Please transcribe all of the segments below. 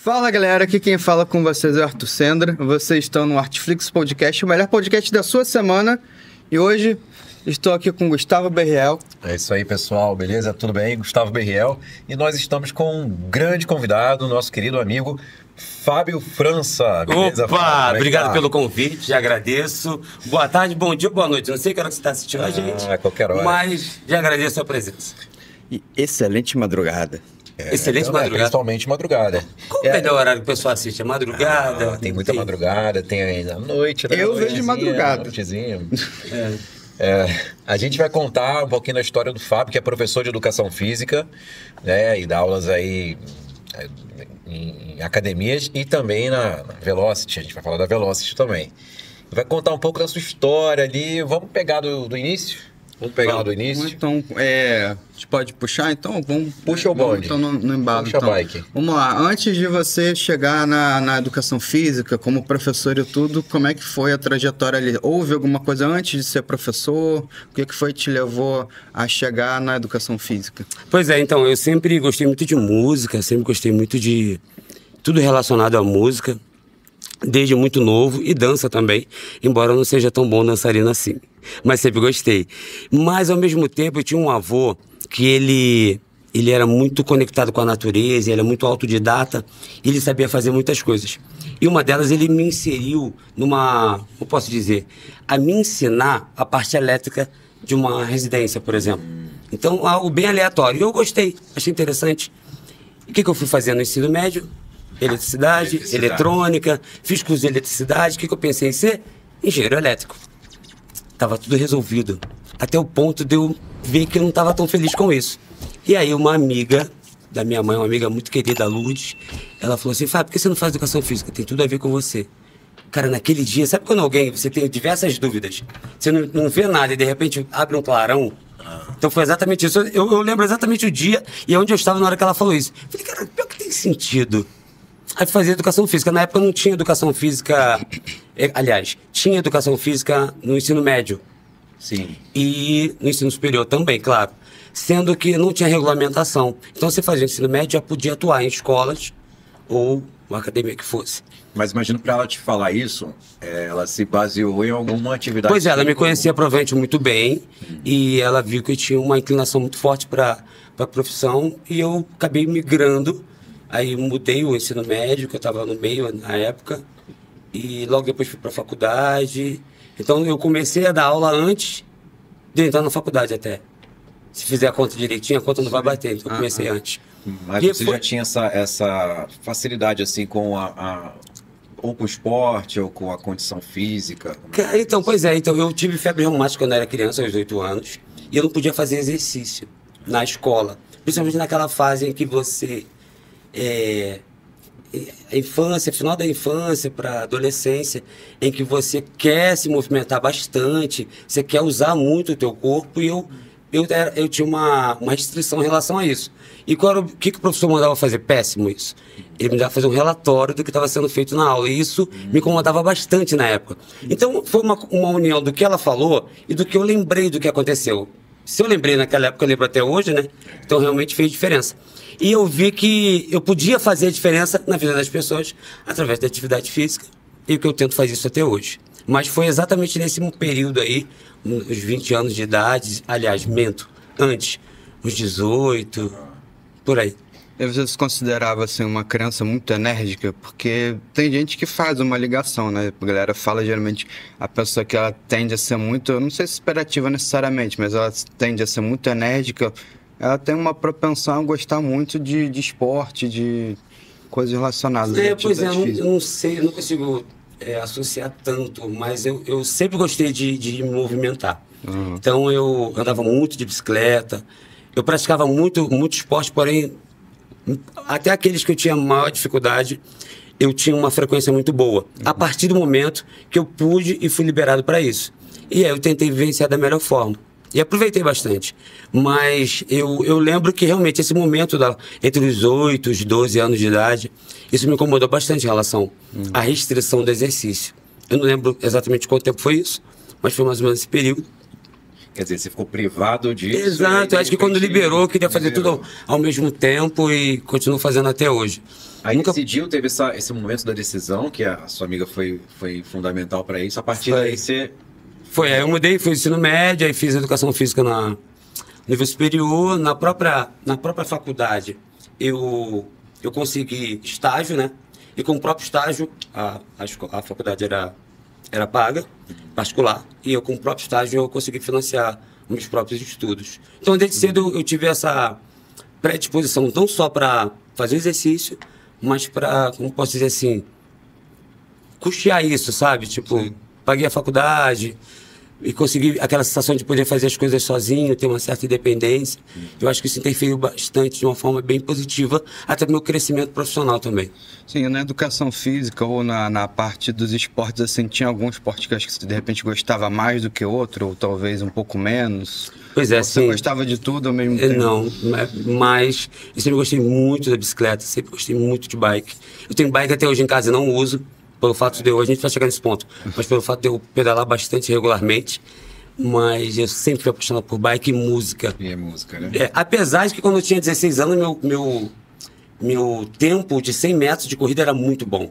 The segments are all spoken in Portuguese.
Fala galera, aqui quem fala com vocês é o Arthur Sendra. Vocês estão no Artflix Podcast, o melhor podcast da sua semana. E hoje estou aqui com Gustavo Berriel. É isso aí, pessoal, beleza? Tudo bem? Gustavo Berriel. E nós estamos com um grande convidado, nosso querido amigo Fábio França. Beleza, Opa, Fábio? obrigado pelo convite, já agradeço. Boa tarde, bom dia, boa noite. Não sei que hora que você está assistindo a gente. Qualquer hora. Mas já agradeço a presença. E excelente madrugada. Excelente madrugada. Principalmente madrugada. Qual o melhor horário que o pessoal assiste? É madrugada? Tem muita madrugada, tem ainda a noite. Eu vejo de madrugada. Noitezinha. A gente vai contar um pouquinho da história do Fábio, que é professor de educação física, né? E dá aulas aí em academias e também na Velocity. A gente vai falar da Velocity também. Vai contar um pouco da sua história ali. Vamos pegar do início? Vamos pegar do início? Então, a gente pode puxar então? Puxa o bonde. Então, no embalo. Puxa então. a bike. Vamos lá. Antes de você chegar na educação física, como professor e tudo, como é que foi a trajetória ali? Houve alguma coisa antes de ser professor? O que foi que te levou a chegar na educação física? Pois é, então, eu sempre gostei muito de música, sempre gostei muito de tudo relacionado à música, desde muito novo, e dança também, embora eu não seja tão bom dançarino assim. Mas sempre gostei. Mas, ao mesmo tempo, eu tinha um avô que ele era muito conectado com a natureza, ele era muito autodidata, e ele sabia fazer muitas coisas. E uma delas, ele me inseriu como posso dizer, a me ensinar a parte elétrica de uma residência, por exemplo. Então, algo bem aleatório. E eu gostei, achei interessante. E o que eu fui fazer no ensino médio? Eletricidade, eletrônica, fiz curso de eletricidade. O que eu pensei em ser? Engenheiro elétrico. Tava tudo resolvido. Até o ponto de eu ver que eu não estava tão feliz com isso. E aí uma amiga da minha mãe, uma amiga muito querida, a Lourdes, ela falou assim: Fábio, por que você não faz educação física? Tem tudo a ver com você. Cara, naquele dia, sabe quando você tem diversas dúvidas, você não vê nada e de repente abre um clarão? Então foi exatamente isso. Eu lembro exatamente o dia e onde eu estava na hora que ela falou isso. Falei, cara, pior que tem sentido. Aí fazia educação física. Na época não tinha educação física. Aliás, tinha educação física no ensino médio. Sim. E no ensino superior também, claro. Sendo que não tinha regulamentação. Então você fazia ensino médio, já podia atuar em escolas ou uma academia que fosse. Mas imagino, para ela te falar isso, ela se baseou em alguma atividade. Pois é, ela me conhecia provavelmente muito bem. E ela viu que eu tinha uma inclinação muito forte para a profissão. E eu acabei migrando. Aí mudei o ensino médio, que eu estava no meio na época, e logo depois fui para a faculdade. Então eu comecei a dar aula antes de entrar na faculdade até. Se fizer a conta direitinho, a conta não vai bater, então eu comecei antes. Mas e você já tinha essa facilidade assim com ou com o esporte, ou com a condição física? Então, pois é, então eu tive febre reumática quando eu era criança, aos 8 anos, e eu não podia fazer exercício na escola. Principalmente naquela fase em que você... a infância, final da infância para adolescência, em que você quer se movimentar bastante, você quer usar muito o teu corpo, e eu tinha uma restrição em relação a isso. E o que o professor mandava fazer? Péssimo isso. Ele me dava fazer um relatório do que estava sendo feito na aula, e isso me incomodava bastante na época. Então foi uma união do que ela falou e do que eu lembrei do que aconteceu. Se eu lembrei naquela época, eu lembro até hoje, né? Então realmente fez diferença. E eu vi que eu podia fazer a diferença na vida das pessoas através da atividade física, e o que eu tento fazer isso até hoje. Mas foi exatamente nesse período aí, uns 20 anos de idade, aliás, antes, uns 18, por aí. E você se considerava assim, uma criança muito enérgica? Porque tem gente que faz uma ligação, né? A galera fala geralmente a pessoa que ela tende a ser muito, eu não sei se superativa necessariamente, mas ela tende a ser muito enérgica. Ela tem uma propensão a gostar muito de esporte, de coisas relacionadas à Pois é, atividade eu não sei, eu não consigo associar tanto, mas eu sempre gostei de me movimentar. Então eu andava muito de bicicleta, eu praticava muito esporte, porém, até aqueles que eu tinha maior dificuldade, eu tinha uma frequência muito boa. A partir do momento que eu pude e fui liberado para isso. E aí eu tentei vivenciar da melhor forma. E aproveitei bastante. Mas eu lembro que realmente esse momento entre os 8 e os 12 anos de idade, isso me incomodou bastante em relação à restrição do exercício. Eu não lembro exatamente quanto tempo foi isso, mas foi mais ou menos esse período. Quer dizer, você ficou privado disso. Exato, eu acho que quando liberou, eu queria fazer tudo ao mesmo tempo e continuo fazendo até hoje. Aí decidiu, teve esse momento da decisão, que a sua amiga foi fundamental para isso. A partir daí você... Aí eu mudei, fiz ensino médio, aí fiz educação física na nível superior. Na própria faculdade, eu consegui estágio, né? E com o próprio estágio, a faculdade era paga, particular, e eu com o próprio estágio eu consegui financiar meus próprios estudos. Então, desde cedo eu tive essa predisposição, não só para fazer exercício, mas para, como posso dizer assim, custear isso, sabe? Tipo, sim, paguei a faculdade e consegui aquela sensação de poder fazer as coisas sozinho, ter uma certa independência. Eu acho que isso interferiu bastante de uma forma bem positiva, até no meu crescimento profissional também. Sim, na educação física ou na parte dos esportes, assim, tinha algum esporte que acho que você de repente gostava mais do que outro, ou talvez um pouco menos? Pois é, você gostava de tudo ao mesmo tempo? Não, mas eu sempre gostei muito da bicicleta, sempre gostei muito de bike. Eu tenho bike até hoje em casa e não uso, pelo fato de hoje, a gente vai chegar nesse ponto, mas pelo fato de eu pedalar bastante regularmente, mas eu sempre fui apaixonado por bike e música. E é música, né? Apesar de que quando eu tinha 16 anos, meu tempo de 100 metros de corrida era muito bom.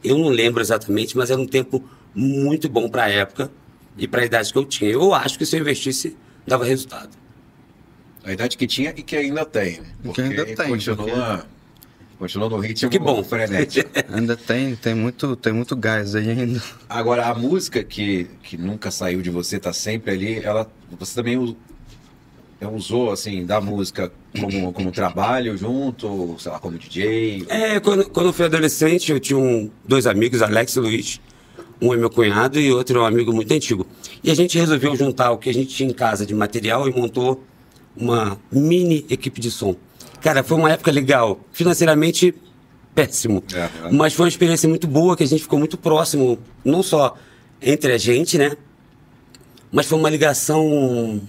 Eu não lembro exatamente, mas era um tempo muito bom para a época e para a idade que eu tinha. Eu acho que se eu investisse, dava resultado. A idade que tinha e que ainda tem, né? Porque ainda tem, continua no ritmo que bom, frenético. Ainda tem muito gás aí ainda. Agora, a música que nunca saiu de você, tá sempre ali, você também usou, assim, da música como trabalho junto, sei lá, como DJ? Quando eu fui adolescente, eu tinha dois amigos, Alex e Luiz. Um é meu cunhado e outro é um amigo muito antigo. E a gente resolveu juntar o que a gente tinha em casa de material e montou uma mini equipe de som. Cara, foi uma época legal. Financeiramente, péssimo. Mas foi uma experiência muito boa, que a gente ficou muito próximo, não só entre a gente, né? Mas foi uma ligação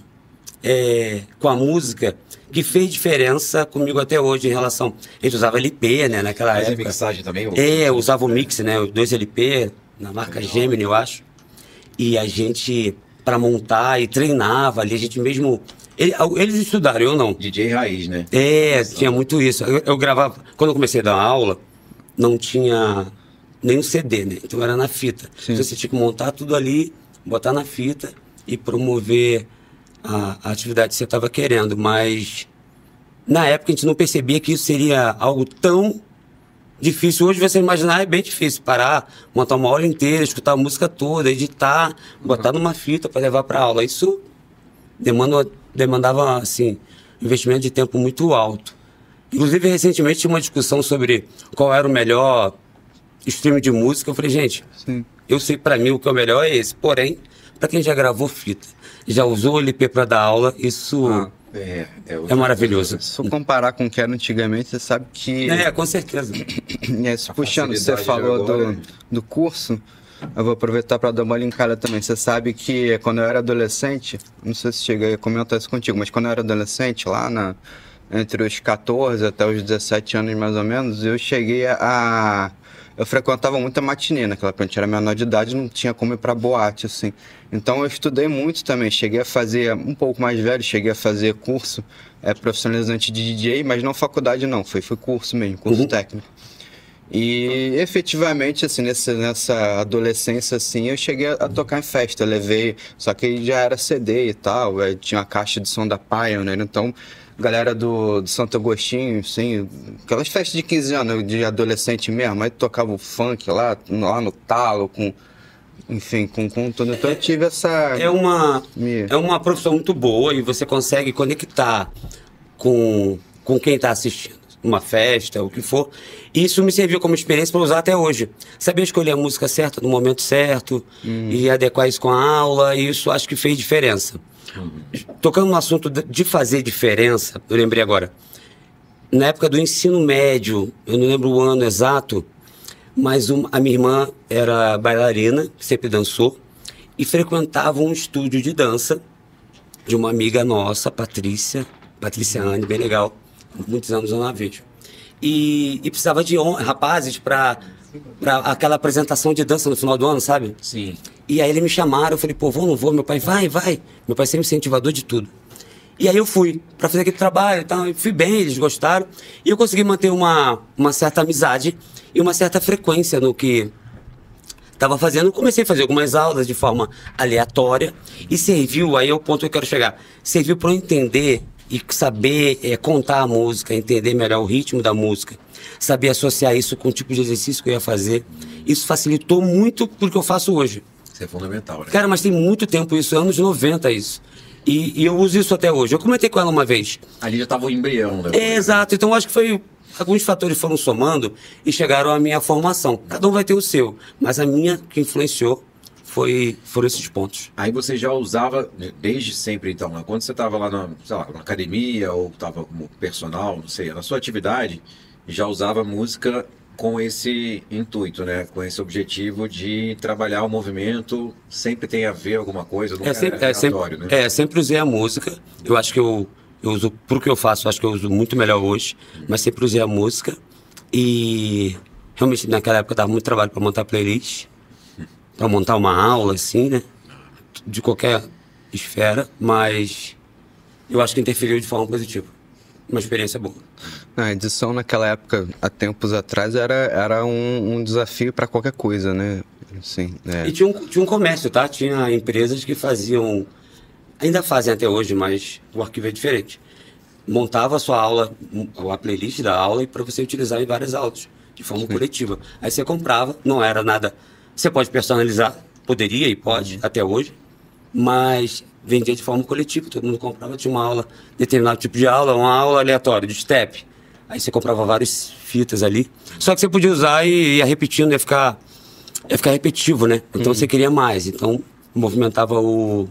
com a música que fez diferença comigo até hoje em relação... A gente usava LP, né? Naquela época. Mas a mixagem também? Usava o mix, né? Os 2 LP, na marca Gemini, eu acho. E a gente, para montar e treinava ali, a gente mesmo... Eles estudaram, eu não. DJ raiz, né? Tinha muito isso. Eu gravava... Quando eu comecei a dar aula, não tinha nenhum CD, né? Então era na fita. Então você tinha que montar tudo ali, botar na fita e promover a atividade que você estava querendo. Mas na época a gente não percebia que isso seria algo tão difícil. Hoje você imaginar é bem difícil. Parar, montar uma aula inteira, escutar a música toda, editar, botar numa fita para levar para aula. Isso demandava, assim, investimento de tempo muito alto. Inclusive, recentemente tinha uma discussão sobre qual era o melhor stream de música. Eu falei, gente, eu sei para mim o que é o melhor é esse. Porém, para quem já gravou fita, já usou o LP para dar aula, isso é maravilhoso. Se for comparar com o que era antigamente, você sabe que... com certeza. Puxando, você falou do curso... Eu vou aproveitar para dar uma linkada também. Você sabe que quando eu era adolescente, não sei se cheguei a comentar isso contigo, mas quando eu era adolescente, lá entre os 14 até os 17 anos mais ou menos, eu cheguei eu frequentava muita matinê naquela época, a gente era menor de idade, não tinha como ir para boate, assim. Então eu estudei muito também, cheguei a fazer, um pouco mais velho, cheguei a fazer curso profissionalizante de DJ, mas não faculdade não, foi curso mesmo, curso técnico. E efetivamente, assim, nessa adolescência, assim, eu cheguei a tocar em festa, eu levei, só que já era CD e tal, tinha a caixa de som da Pioneer, então, galera do Santo Agostinho, assim, aquelas festas de 15 anos, de adolescente mesmo, aí tocava o funk lá no talo, enfim, com tudo, então eu tive essa... É uma profissão muito boa e você consegue conectar com quem está assistindo. Uma festa, o que for. Isso me serviu como experiência para usar até hoje. Saber escolher a música certa no momento certo e adequar isso com a aula, e isso acho que fez diferença. Tocando no assunto de fazer diferença, eu lembrei agora. Na época do ensino médio, eu não lembro o ano exato, mas a minha irmã era bailarina, sempre dançou, e frequentava um estúdio de dança de uma amiga nossa, Patrícia Anne, bem legal. Muitos anos eu não a vejo. E precisava de rapazes para pra aquela apresentação de dança no final do ano, sabe? Sim. E aí eles me chamaram, eu falei, pô, vou ou não vou? Meu pai, vai. Meu pai sempre incentivador de tudo. E aí eu fui pra fazer aquele trabalho e tal, e fui bem, eles gostaram. E eu consegui manter uma certa amizade e uma certa frequência no que estava fazendo. Comecei a fazer algumas aulas de forma aleatória e serviu, aí é o ponto que eu quero chegar, serviu para eu entender e saber contar a música, entender melhor o ritmo da música, saber associar isso com o tipo de exercício que eu ia fazer. Isso facilitou muito pro que eu faço hoje. Isso é fundamental, né? Cara, mas tem muito tempo isso, anos 90 isso. E eu uso isso até hoje. Eu comentei com ela uma vez. Ali já estava o embrião, né? Exato, então acho que foi... Alguns fatores foram somando e chegaram à minha formação. Cada um vai ter o seu, mas a minha que influenciou foram esses pontos. Aí você já usava desde sempre, então, né? Quando você estava lá na, sei lá, na academia ou estava como personal, não sei, na sua atividade, já usava música com esse intuito, né? Com esse objetivo de trabalhar o movimento, sempre tem a ver alguma coisa, não aleatório, né? Sempre usei a música. Eu acho que eu uso, pro que eu faço, acho que eu uso muito melhor hoje, mas sempre usei a música. E realmente naquela época dava muito trabalho para montar playlist, para montar uma aula, assim, né? De qualquer esfera, mas eu acho que interferiu de forma positiva. Uma experiência boa. A edição naquela época, há tempos atrás, era um desafio para qualquer coisa, né? Assim, E tinha um comércio, tá? Tinha empresas que faziam, ainda fazem até hoje, mas o arquivo é diferente. Montava a sua aula, a playlist da aula, e para você utilizar em várias aulas, de forma coletiva. Aí você comprava, não era nada... Você pode personalizar, poderia e pode, até hoje, mas vendia de forma coletiva, todo mundo comprava, tinha uma aula, determinado tipo de aula, uma aula aleatória, de step. Aí você comprava várias fitas ali. Só que você podia usar e ia repetindo, ia ficar repetitivo, né? Então você queria mais. Então movimentava um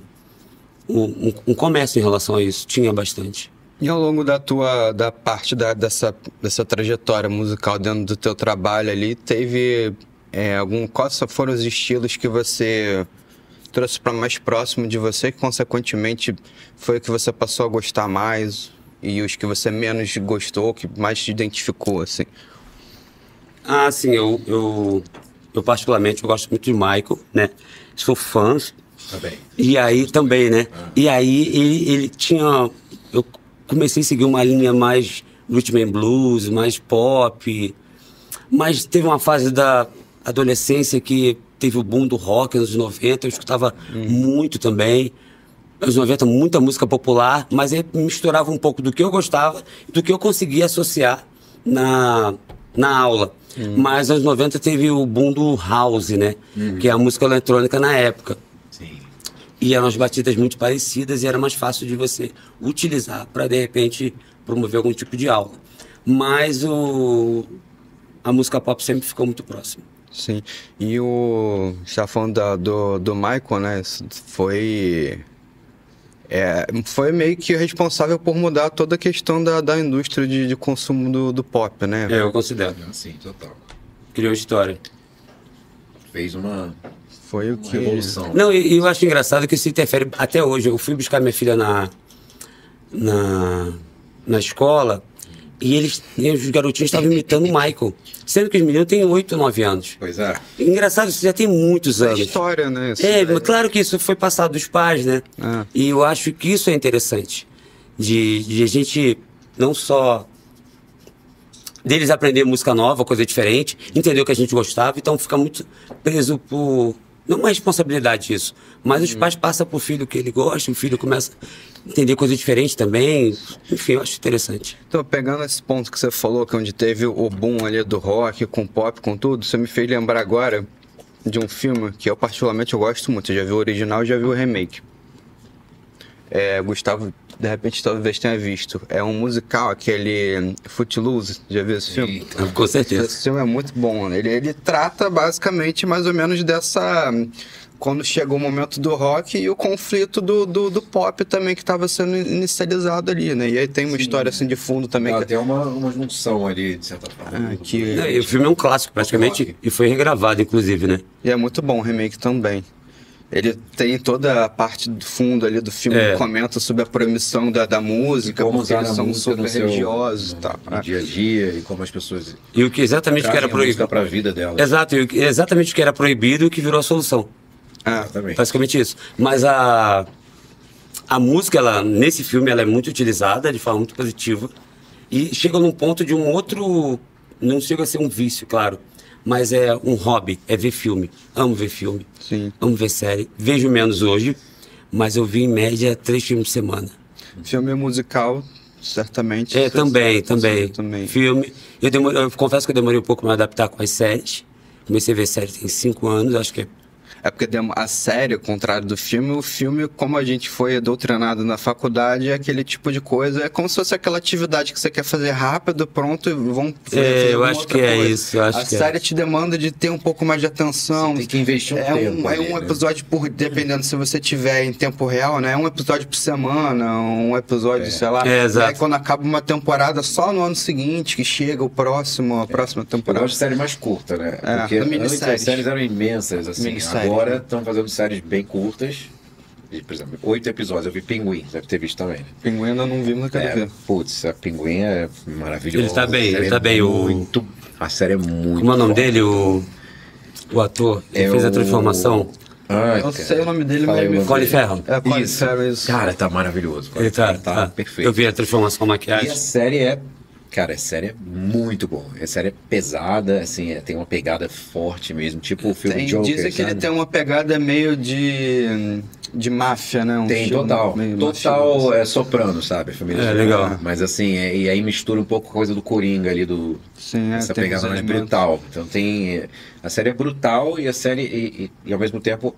comércio em relação a isso. Tinha bastante. E ao longo da parte dessa trajetória musical dentro do teu trabalho ali, teve quais foram os estilos que você trouxe para mais próximo de você, que consequentemente foi o que você passou a gostar mais, e os que você menos gostou, que mais te identificou, assim? Ah, sim, eu particularmente eu gosto muito de Michael, né? Sou fã. Também. E aí também, né? E aí ele tinha... Eu comecei a seguir uma linha mais rhythm and blues, mais pop, mas teve uma fase da adolescência que teve o boom do rock nos anos 90, eu escutava muito também. Nos 90, muita música popular, mas aí misturava um pouco do que eu gostava e do que eu conseguia associar na aula. Mas nos 90 teve o boom do house, né? Que é a música eletrônica na época. Sim. E eram as batidas muito parecidas e era mais fácil de você utilizar para, de repente, promover algum tipo de aula. Mas a música pop sempre ficou muito próxima. Sim. E você está falando do Michael, né? Foi meio que responsável por mudar toda a questão da indústria de consumo do pop, né? Eu considero. Sim, total. Criou história. Fez uma revolução. Não, e eu acho engraçado que isso interfere até hoje. Eu fui buscar minha filha na escola e os garotinhos estavam imitando o Michael, sendo que os meninos têm 8, 9 anos. Pois é. Engraçado, isso já tem muitos anos. História, né? Mas claro que isso foi passado dos pais, né? E eu acho que isso é interessante, de a gente não só deles aprender música nova, coisa diferente, entender o que a gente gostava, então fica muito preso por... Não é uma responsabilidade isso, mas os pais passam pro filho o que ele gosta, o filho começa a entender coisa diferente também. Enfim, eu acho interessante. Então, pegando esse ponto que você falou, que onde teve o boom ali do rock, com pop, com tudo, você me fez lembrar agora de um filme que eu particularmente gosto muito. Eu já vi o original e já vi o remake. Gustavo, de repente, talvez tenha visto. É um musical, aquele Footloose. Já viu esse filme? Com certeza. Esse filme é muito bom. Ele trata basicamente mais ou menos dessa... Quando chegou o momento do rock e o conflito do pop também, que estava sendo inicializado ali, né? E aí tem uma história assim de fundo também. Tem uma junção ali, de certa forma. E o filme é um clássico, praticamente, e foi regravado, inclusive, né? E é muito bom o remake também. Ele tem toda a parte do fundo ali do filme que comenta sobre a proibição da música, como porque usar eles a são música super religiosos e tal. no dia a dia e como as pessoas E o que exatamente que era proibido. para a vida delas. Exato, e exatamente o que era proibido e o que virou a solução. Exatamente. Basicamente isso. Mas a música, ela, nesse filme, ela é muito utilizada de forma muito positiva. E chega num ponto de um outro... Não chega a ser um vício, claro. Mas é um hobby, é ver filme. Amo ver filme. Sim. Amo ver série. Vejo menos hoje, mas eu vi em média 3 filmes por semana. Filme musical, certamente. Também. Também. Filme. Eu confesso que eu demorei um pouco para me adaptar com as séries. Comecei a ver série tem 5 anos, acho que É porque a série, ao contrário do filme, o filme, como a gente foi doutrinado na faculdade, é aquele tipo de coisa, é como se fosse aquela atividade que você quer fazer rápido, pronto, e vão fazer eu acho que é isso. A série te demanda de ter um pouco mais de atenção. Você tem que investir um tempo. É um episódio por, dependendo se você tiver em tempo real, né? É um episódio por semana, um episódio, sei lá. Exato. E aí quando acaba uma temporada, só no ano seguinte que chega a próxima temporada. Eu gosto de série mais curta, né? Porque antes as séries eram imensas, assim. Agora estão fazendo séries bem curtas. Por exemplo, 8 episódios. Eu vi Pinguim, deve ter visto também. Né? Pinguim ainda não vi, mas quero ver. Putz, a Pinguim é maravilhosa. Ele tá bem, A série é muito. Como é o nome dele? O ator que fez a transformação. Eu não sei o nome dele, mas... Colin Farrell. Colin Farrell, isso. Cara, tá maravilhoso. Ele tá perfeito. Eu vi a transformação, a maquiagem. E a série Cara, a série é muito boa. A série é pesada, assim, tem uma pegada forte mesmo, tipo o filme Joker. Dizem que ele tem uma pegada meio de máfia, né? Tem, total. Total é Soprano, sabe? A família legal. Mas assim, e aí mistura um pouco a coisa do Coringa ali, essa pegada mais brutal. Então a série é brutal e a série, e ao mesmo tempo,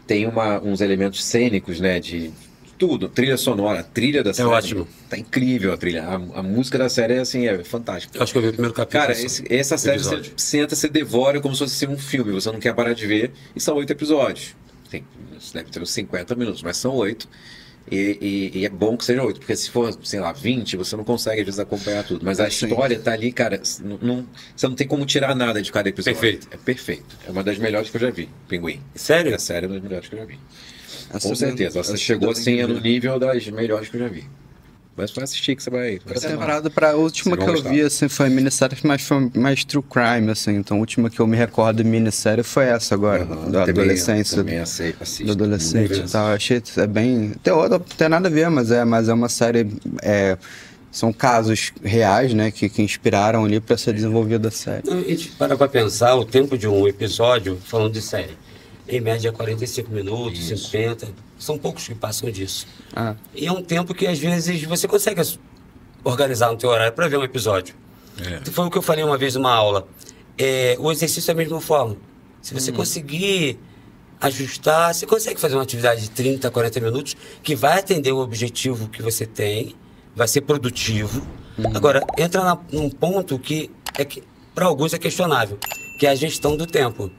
tem uns elementos cênicos, né? De tudo, trilha sonora, a trilha da série. É ótimo. Tá incrível a trilha. A música da série é fantástica. Eu acho que eu vi o primeiro capítulo. Cara, essa série você senta, você devora como se fosse um filme. Você não quer parar de ver. E são 8 episódios. Deve ter uns 50 minutos, mas são 8. E é bom que seja 8, porque se for, sei lá, 20, você não consegue às vezes acompanhar tudo. Mas a história tá ali, cara, você não tem como tirar nada de cada episódio. Perfeito. É perfeito. É uma das melhores que eu já vi, Pinguim. Sério? É sério, uma das melhores que eu já vi. Com certeza. Você chegou assim no nível das melhores que eu já vi. Mas vai assistir que você vai. A última que eu vi assim, foi minissérie, mas foi mais true crime, assim. Então a última que eu me recordo de minissérie foi essa agora, da adolescência. Também assisto. Do adolescente e tal. Achei bem. Não tem nada a ver, mas é uma série. São casos reais, né, que inspiraram ali para ser desenvolvida a série. A gente para pensar o tempo de um episódio, falando de série. Em média 45 minutos, 50. São poucos que passam disso. E é um tempo que às vezes você consegue organizar no teu horário para ver um episódio. Foi o que eu falei uma vez numa aula. O exercício é a mesma forma. Se você conseguir ajustar, você consegue fazer uma atividade de 30, 40 minutos que vai atender o objetivo que você tem, vai ser produtivo. Agora, entra num ponto que para alguns é questionável, que é a gestão do tempo.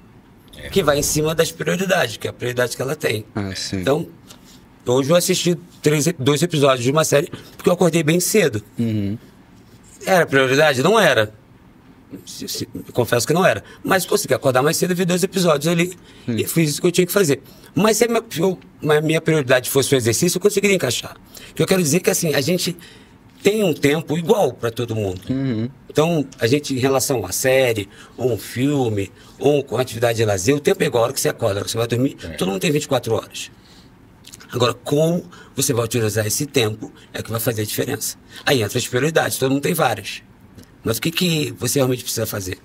Que vai em cima das prioridades, que é a prioridade que ela tem. Então, hoje eu assisti 2 episódios de uma série porque eu acordei bem cedo. Era prioridade? Não era. Confesso que não era. Mas consegui acordar mais cedo e vi 2 episódios ali e fiz isso que eu tinha que fazer. Mas se a minha prioridade fosse o exercício, eu conseguiria encaixar. O que eu quero dizer é que assim, a gente tem um tempo igual para todo mundo. Então, a gente, em relação a série, ou um filme, ou com atividade de lazer, o tempo é igual a hora que você acorda, a hora que você vai dormir, todo mundo tem 24 horas. Agora, como você vai utilizar esse tempo é que vai fazer a diferença. Aí entra as prioridades, todo mundo tem várias. Mas o que você realmente precisa fazer?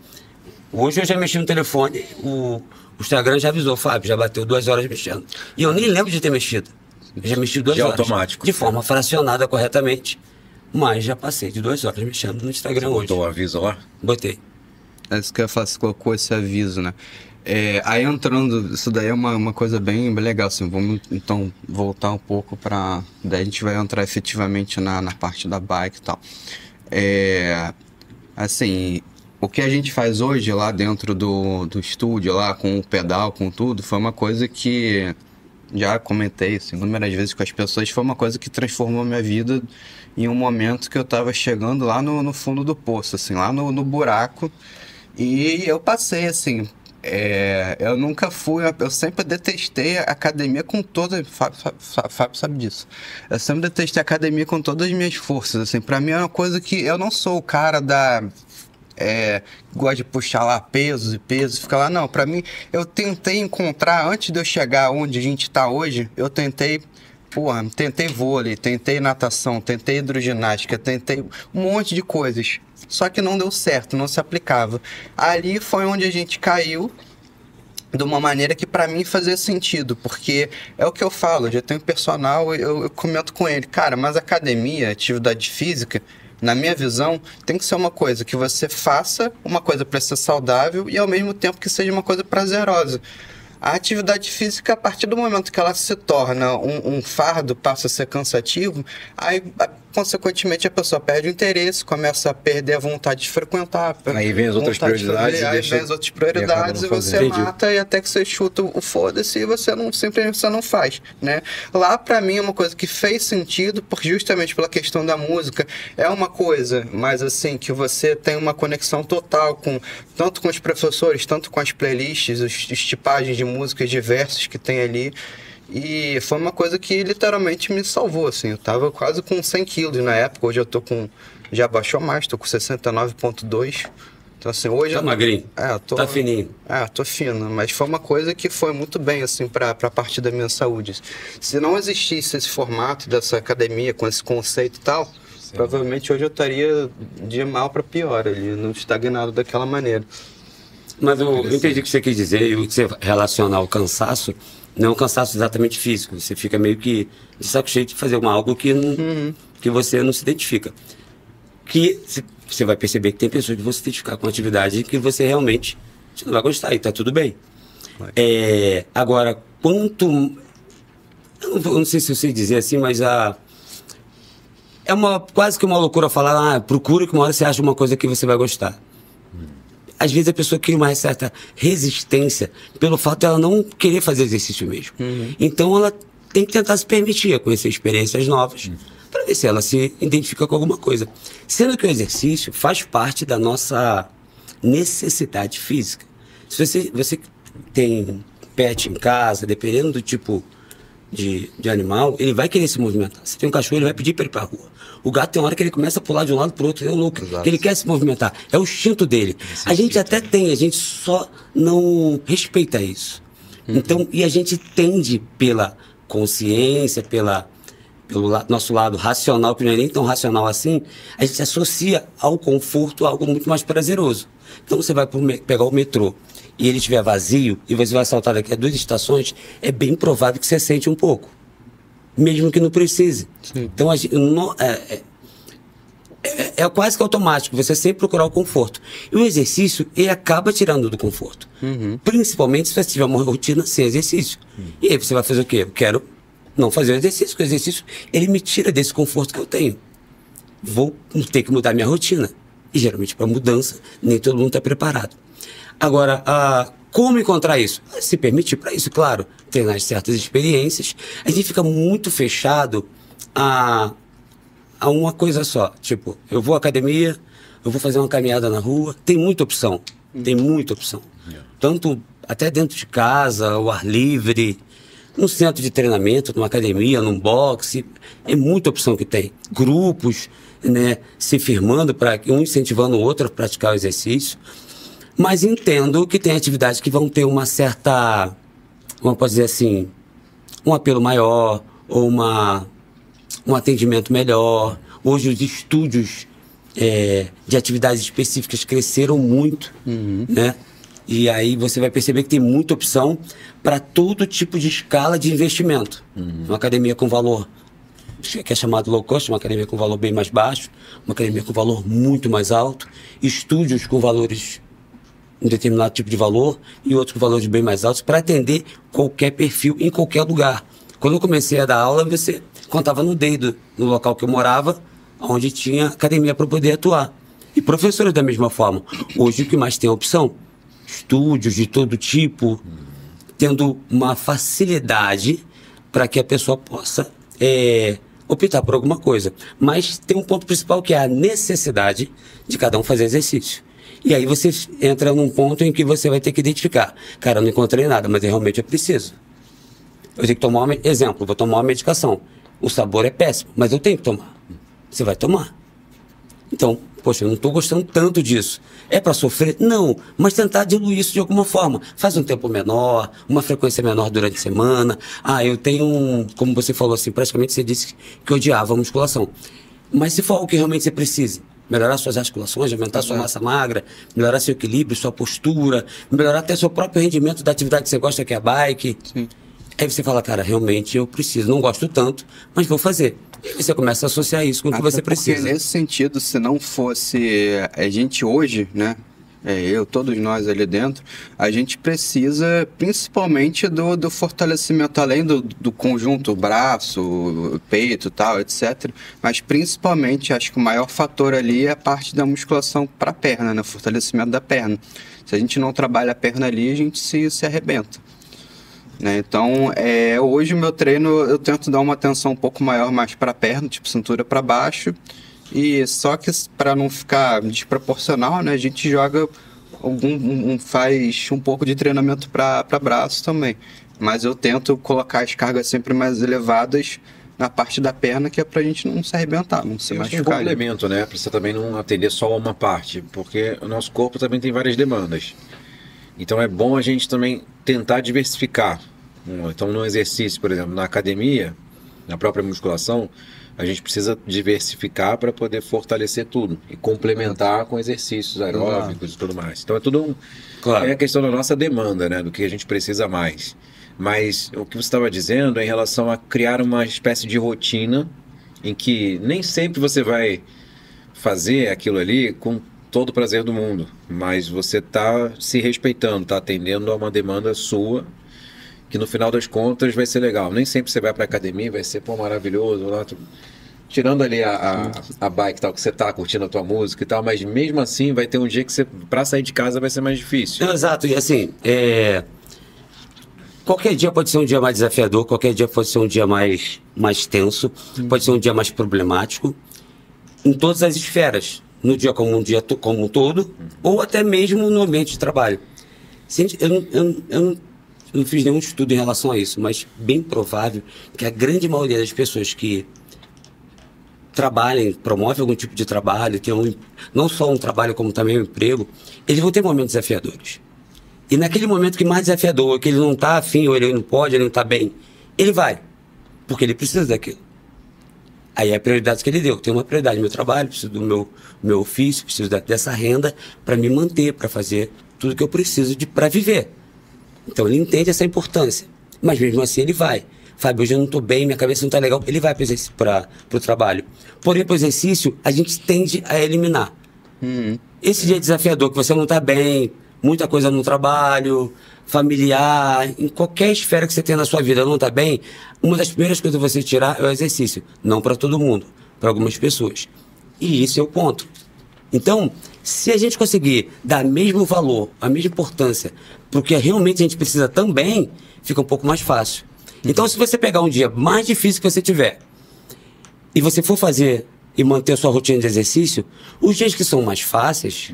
Hoje eu já mexi no telefone, o Instagram já avisou, Fábio, já bateu 2 horas mexendo. E eu nem lembro de ter mexido. Eu já mexi 2 horas. Automático. De forma fracionada corretamente. Mas já passei de 2 horas mexendo no Instagram hoje. Botou o aviso lá? Botei. É isso que eu ia falar, você colocou esse aviso, né? Aí entrando, isso daí é uma coisa bem legal, assim, vamos então voltar um pouco para... Daí a gente vai entrar efetivamente na parte da bike e tal. Assim, o que a gente faz hoje lá dentro do estúdio, lá com o pedal, com tudo, foi uma coisa que... Já comentei assim, inúmeras vezes com as pessoas, foi uma coisa que transformou minha vida em um momento que eu tava chegando lá no fundo do poço, assim, lá no buraco. E eu passei, assim, Eu nunca fui, eu sempre detestei a academia com todas, Fábio sabe disso. Eu sempre detestei a academia com todas as minhas forças, assim, pra mim é uma coisa que eu não sou o cara gosta de puxar lá pesos e pesos, ficar lá, não, pra mim, eu tentei encontrar, antes de eu chegar onde a gente tá hoje, eu tentei vôlei, tentei natação, tentei hidroginástica, tentei um monte de coisas. Só que não deu certo, não se aplicava. Ali foi onde a gente caiu de uma maneira que pra mim fazia sentido, porque é o que eu falo, eu já tenho personal, eu comento com ele, cara, mas academia, atividade física, na minha visão, tem que ser uma coisa que você faça, uma coisa para ser saudável e ao mesmo tempo que seja uma coisa prazerosa. A atividade física, a partir do momento que ela se torna um fardo, passa a ser cansativo, aí, consequentemente, a pessoa perde o interesse, começa a perder a vontade de frequentar. Aí vem as outras prioridades. Aí vem as outras prioridades e você mata, e até que você chuta o foda-se e você simplesmente não faz, né? Lá, pra mim, é uma coisa que fez sentido, porque justamente pela questão da música, é uma coisa, mas assim, que você tem uma conexão total tanto com os professores, tanto com as playlists, as tipagens de músicas diversas que tem ali. E foi uma coisa que literalmente me salvou, assim. Eu tava quase com 100 quilos na época, hoje eu tô com... Já baixou mais, tô com 69,2. Então, assim, hoje... Tá magrinho? Tá fininho? Tô fino, mas foi uma coisa que foi muito bem, assim, pra partir da minha saúde. Se não existisse esse formato dessa academia, com esse conceito e tal, sim, provavelmente hoje eu estaria de mal pra pior ali, não estagnado daquela maneira. Mas eu entendi o que você quis dizer, e você relacionar o cansaço, não é um cansaço exatamente físico, você fica meio que de saco cheio de fazer algo que, que você não se identifica. Que você vai perceber que tem pessoas que vão se identificar com atividade que você realmente não vai gostar, e tá tudo bem. Agora, eu não sei se eu sei dizer assim, mas é quase que uma loucura falar, procura que uma hora você acha uma coisa que você vai gostar. Às vezes a pessoa cria uma certa resistência pelo fato de ela não querer fazer exercício mesmo. Então ela tem que tentar se permitir a conhecer experiências novas para ver se ela se identifica com alguma coisa. Sendo que o exercício faz parte da nossa necessidade física. Se você tem pet em casa, dependendo do tipo de animal, ele vai querer se movimentar. Se tem um cachorro, ele vai pedir para ir para a rua. O gato tem uma hora que ele começa a pular de um lado para o outro, é louco, que ele quer se movimentar. É o instinto dele. A gente até tem, a gente só não respeita isso. Então, e a gente tende pela consciência, pelo nosso lado racional, que não é nem tão racional assim, a gente associa ao conforto algo muito mais prazeroso. Então você vai pegar o metrô e ele estiver vazio e você vai saltar daqui a 2 estações, é bem provável que você sente um pouco. Mesmo que não precise. Sim. Então, é quase que automático, você sempre procurar o conforto. E o exercício, ele acaba tirando do conforto. Principalmente se você tiver uma rotina sem exercício. E aí você vai fazer o quê? Eu quero não fazer o exercício, porque o exercício, ele me tira desse conforto que eu tenho. Vou ter que mudar minha rotina. E geralmente, para mudança, nem todo mundo está preparado. Agora, como encontrar isso? Se permitir para isso, claro, treinar certas experiências. A gente fica muito fechado a uma coisa só. Tipo, eu vou à academia, eu vou fazer uma caminhada na rua. Tem muita opção. Tem muita opção. Tanto até dentro de casa, ao ar livre, num centro de treinamento, numa academia, num boxe. É muita opção que tem. Grupos, né, se firmando, um incentivando o outro a praticar o exercício. Mas entendo que tem atividades que vão ter uma certa, como eu posso dizer assim, um apelo maior, ou um atendimento melhor. Hoje os estúdios de atividades específicas cresceram muito, né? E aí você vai perceber que tem muita opção para todo tipo de escala de investimento. Uma academia com valor que é chamado low cost, uma academia com valor bem mais baixo, uma academia com valor muito mais alto, estúdios com valores um determinado tipo de valor e outros com valores bem mais altos para atender qualquer perfil em qualquer lugar. Quando eu comecei a dar aula, você contava no dedo no local que eu morava, onde tinha academia para poder atuar. E professores da mesma forma. Hoje o que mais tem é opção? Estúdios de todo tipo, tendo uma facilidade para que a pessoa possa optar por alguma coisa. Mas tem um ponto principal que é a necessidade de cada um fazer exercício. E aí você entra num ponto em que você vai ter que identificar. Cara, eu não encontrei nada, mas realmente eu preciso. Eu tenho que tomar exemplo, vou tomar uma medicação. O sabor é péssimo, mas eu tenho que tomar. Você vai tomar. Então, poxa, eu não estou gostando tanto disso. É para sofrer? Não, mas tentar diluir isso de alguma forma. Faz um tempo menor, uma frequência menor durante a semana. Ah, eu tenho como você falou assim, praticamente você disse que odiava a musculação. Mas se for algo que realmente você precise, melhorar suas articulações, aumentar sua massa magra, melhorar seu equilíbrio, sua postura, melhorar até seu próprio rendimento da atividade que você gosta, que é a bike. Sim. Aí você fala, cara, realmente eu preciso, não gosto tanto, mas vou fazer. E você começa a associar isso com o que você precisa. Porque nesse sentido, se não fosse a gente hoje, né? Todos nós ali dentro, a gente precisa principalmente do fortalecimento, além do conjunto, braço, peito, tal, etc. Mas principalmente, acho que o maior fator ali é a parte da musculação para a perna, né? O fortalecimento da perna. Se a gente não trabalha a perna ali, a gente se arrebenta. Né? Então, hoje o meu treino, eu tento dar uma atenção um pouco maior mais para a perna, tipo cintura para baixo. E só que para não ficar desproporcional, né, a gente joga faz um pouco de treinamento para braço também. Mas eu tento colocar as cargas sempre mais elevadas na parte da perna, que é pra gente não se arrebentar, não se machucar. Um complemento, né? Pra você também não atender só uma parte, porque o nosso corpo também tem várias demandas. Então é bom a gente também tentar diversificar. Então no exercício, por exemplo, na academia, na própria musculação, a gente precisa diversificar para poder fortalecer tudo e complementar com exercícios aeróbicos e tudo mais. Então é tudo é a questão da nossa demanda, né? Do que a gente precisa mais. Mas o que você estava dizendo é em relação a criar uma espécie de rotina em que nem sempre você vai fazer aquilo ali com todo o prazer do mundo, mas você está se respeitando, está atendendo a uma demanda sua, que no final das contas vai ser legal. Nem sempre você vai para a academia, vai ser maravilhoso, lá, tirando ali a bike tal, que você está curtindo a tua música e tal, mas mesmo assim vai ter um dia que você, para sair de casa, vai ser mais difícil. Exato, e assim, qualquer dia pode ser um dia mais desafiador, qualquer dia pode ser um dia mais tenso, pode ser um dia mais problemático, em todas as esferas. No dia como um todo, ou até mesmo no ambiente de trabalho. Eu não fiz nenhum estudo em relação a isso, mas bem provável que a grande maioria das pessoas que trabalhem, promovem algum tipo de trabalho, que não só um trabalho como também um emprego, eles vão ter momentos desafiadores. E naquele momento que mais desafiador, que ele não está afim, ou ele não pode, ele não está bem, ele vai, porque ele precisa daquilo. Aí é a prioridade que ele deu. Tem uma prioridade, meu trabalho, preciso do meu ofício, preciso dessa renda para me manter, para fazer tudo que eu preciso para viver. Então ele entende essa importância. Mas mesmo assim ele vai. Fábio, hoje eu não estou bem, minha cabeça não está legal. Ele vai para o trabalho. Porém, para o exercício, a gente tende a eliminar. Esse dia desafiador, que você não está bem, muita coisa no trabalho, familiar, em qualquer esfera que você tenha na sua vida não está bem, uma das primeiras coisas que você tirar é o exercício. Não para todo mundo, para algumas pessoas. E esse é o ponto. Então, se a gente conseguir dar o mesmo valor, a mesma importância, porque realmente a gente precisa também, fica um pouco mais fácil. Então, se você pegar um dia mais difícil que você tiver, e você for fazer e manter a sua rotina de exercício, os dias que são mais fáceis,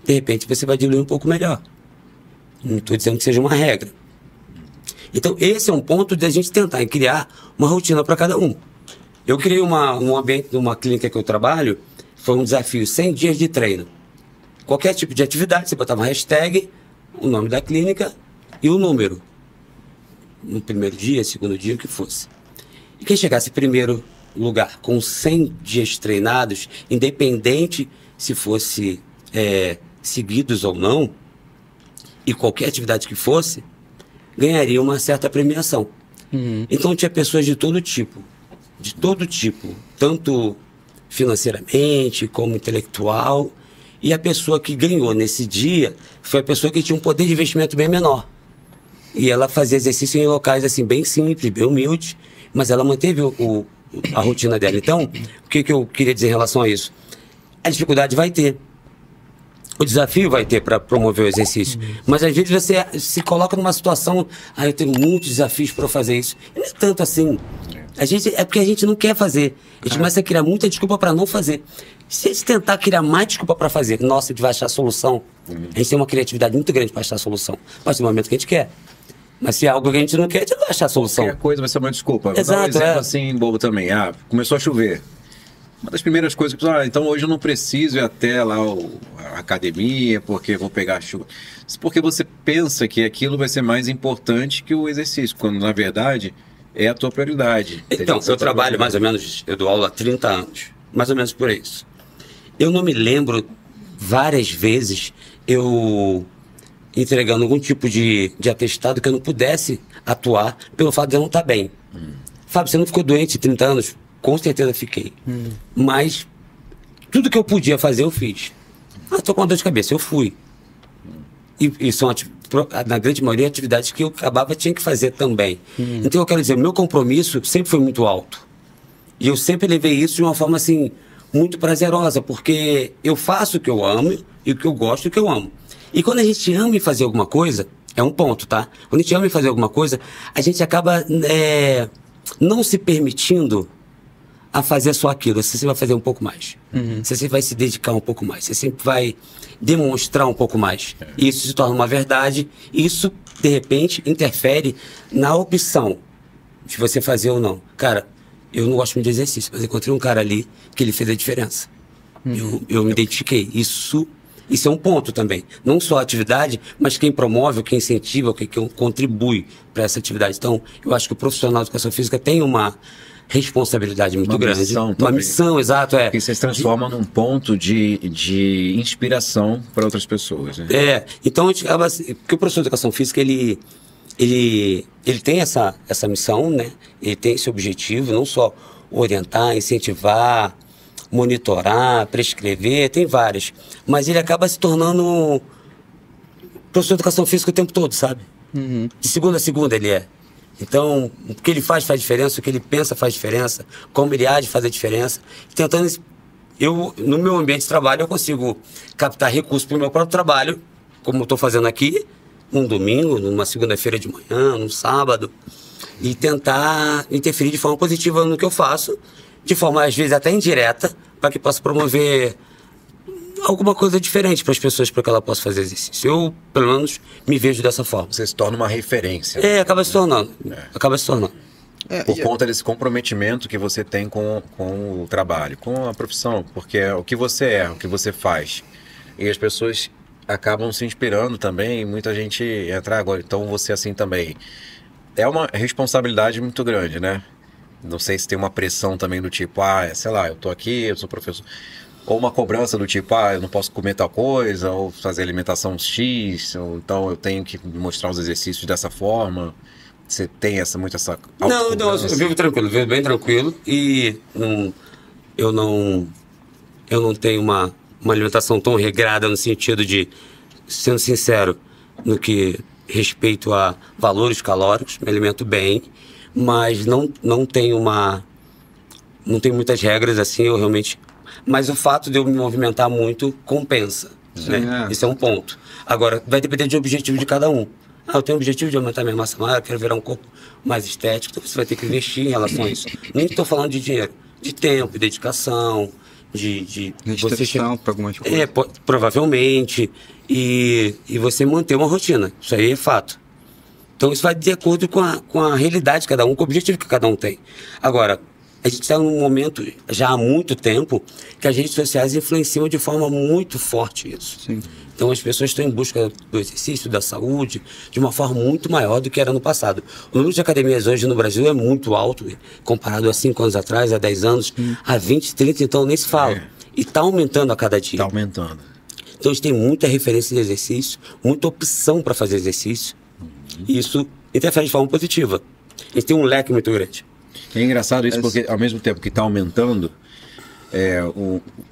de repente você vai diluir um pouco melhor. Não estou dizendo que seja uma regra. Então, esse é um ponto de a gente tentar criar uma rotina para cada um. Eu criei um ambiente numa clínica que eu trabalho, foi um desafio, 100 dias de treino. Qualquer tipo de atividade, você botava uma hashtag, o nome da clínica e o número. No primeiro dia, segundo dia, o que fosse. E quem chegasse em primeiro lugar com 100 dias treinados, independente se fosse seguidos ou não, e qualquer atividade que fosse, ganharia uma certa premiação. Então tinha pessoas de todo tipo, tanto financeiramente como intelectual, e a pessoa que ganhou nesse dia foi a pessoa que tinha um poder de investimento bem menor. E ela fazia exercício em locais assim bem simples, bem humildes, mas ela manteve a rotina dela. Então, o que eu queria dizer em relação a isso? A dificuldade vai ter. O desafio vai ter para promover o exercício. Mas às vezes você se coloca numa situação, eu tenho muitos desafios para fazer isso. E não é tanto assim. É porque a gente não quer fazer. A gente começa a criar muita desculpa para não fazer. Se a gente tentar criar mais desculpa para fazer, nossa, a gente vai achar a solução. A gente tem uma criatividade muito grande para achar a solução. A partir do momento que a gente quer. Mas se é algo que a gente não quer, a gente não vai achar a solução. Qualquer coisa vai ser uma desculpa. Vou Exato, dar um exemplo assim, bobo também. Começou a chover. Uma das primeiras coisas que então hoje eu não preciso ir até lá a academia porque vou pegar chuva. Isso porque você pensa que aquilo vai ser mais importante que o exercício, quando na verdade é a tua prioridade. Então, eu trabalho mais ou menos, eu dou aula há 30 anos, mais ou menos por isso. Eu não me lembro várias vezes eu entregando algum tipo de atestado que eu não pudesse atuar pelo fato de eu não estar bem. Fábio, você não ficou doente 30 anos? Com certeza fiquei. Mas tudo que eu podia fazer, eu fiz. Estou com uma dor de cabeça, eu fui. E são, na grande maioria, atividades que eu tinha que fazer também. Então, eu quero dizer, o meu compromisso sempre foi muito alto. E eu sempre levei isso de uma forma, assim, muito prazerosa, porque eu faço o que eu amo e o que eu gosto e o que eu amo. E quando a gente ama em fazer alguma coisa, é um ponto, tá? Quando a gente ama em fazer alguma coisa, a gente acaba não se permitindo a fazer só aquilo. Você vai fazer um pouco mais. Você vai se dedicar um pouco mais. Você sempre vai demonstrar um pouco mais. Isso se torna uma verdade. Isso, de repente, interfere na opção de você fazer ou não. Cara, eu não gosto muito de exercício, mas encontrei um cara ali que ele fez a diferença. Eu me identifiquei. Isso é um ponto também. Não só a atividade, mas quem promove, quem incentiva, quem contribui para essa atividade. Então, eu acho que o profissional de educação física tem uma responsabilidade muito grande. Uma missão, exato. Que você se transforma num ponto de inspiração para outras pessoas. Né? Então a gente acaba. Porque o professor de educação física, ele tem essa missão, né? Ele tem esse objetivo, não só orientar, incentivar, monitorar, prescrever, tem várias. Mas ele acaba se tornando professor de educação física o tempo todo, sabe? De segunda a segunda ele é. Então, o que ele faz diferença, o que ele pensa faz diferença, como ele age faz a diferença. Tentando, no meu ambiente de trabalho, eu consigo captar recursos para o meu próprio trabalho, como eu estou fazendo aqui, num domingo, numa segunda-feira de manhã, num sábado, e tentar interferir de forma positiva no que eu faço, de forma, às vezes, até indireta, para que possa promover alguma coisa diferente para as pessoas, para que ela possa fazer exercício. Eu, pelo menos, me vejo dessa forma. Você se torna uma referência. Acaba se tornando. Acaba se tornando. Por conta desse comprometimento que você tem com o trabalho, com a profissão, porque é o que você é, o que você faz. E as pessoas acabam se inspirando também, muita gente entra agora, então você assim também. É uma responsabilidade muito grande, né? Não sei se tem uma pressão também do tipo, sei lá, eu tô aqui, eu sou professor. Ou uma cobrança do tipo, eu não posso comer tal coisa, ou fazer alimentação X, ou então eu tenho que mostrar os exercícios dessa forma. Você tem muito essa Não, eu vivo tranquilo, vivo bem tranquilo. E eu não tenho uma alimentação tão regrada no sentido de, sendo sincero, no que respeito a valores calóricos, me alimento bem, mas não tenho muitas regras assim, eu realmente... Mas o fato de eu me movimentar muito compensa, né? Isso é um ponto. Agora, vai depender do objetivo de cada um. Eu tenho o objetivo de aumentar minha massa maior, quero virar um corpo mais estético, então você vai ter que investir em relação a isso. Nem estou falando de dinheiro, de tempo, dedicação, de restrição para algumas coisas. Provavelmente, e você manter uma rotina. Isso aí é fato. Então isso vai de acordo com a realidade de cada um, com o objetivo que cada um tem. Agora, a gente está num momento, já há muito tempo, que as redes sociais influenciam de forma muito forte isso. Sim. Então as pessoas estão em busca do exercício, da saúde, de uma forma muito maior do que era no passado. O número de academias hoje no Brasil é muito alto, comparado a 5 anos atrás, a 10 anos, a 20, 30, então nem se fala. E está aumentando a cada dia. Está aumentando. Então a gente tem muita referência de exercício, muita opção para fazer exercício. E isso interfere de forma positiva. A gente tem um leque muito grande. É engraçado isso porque, ao mesmo tempo que está aumentando,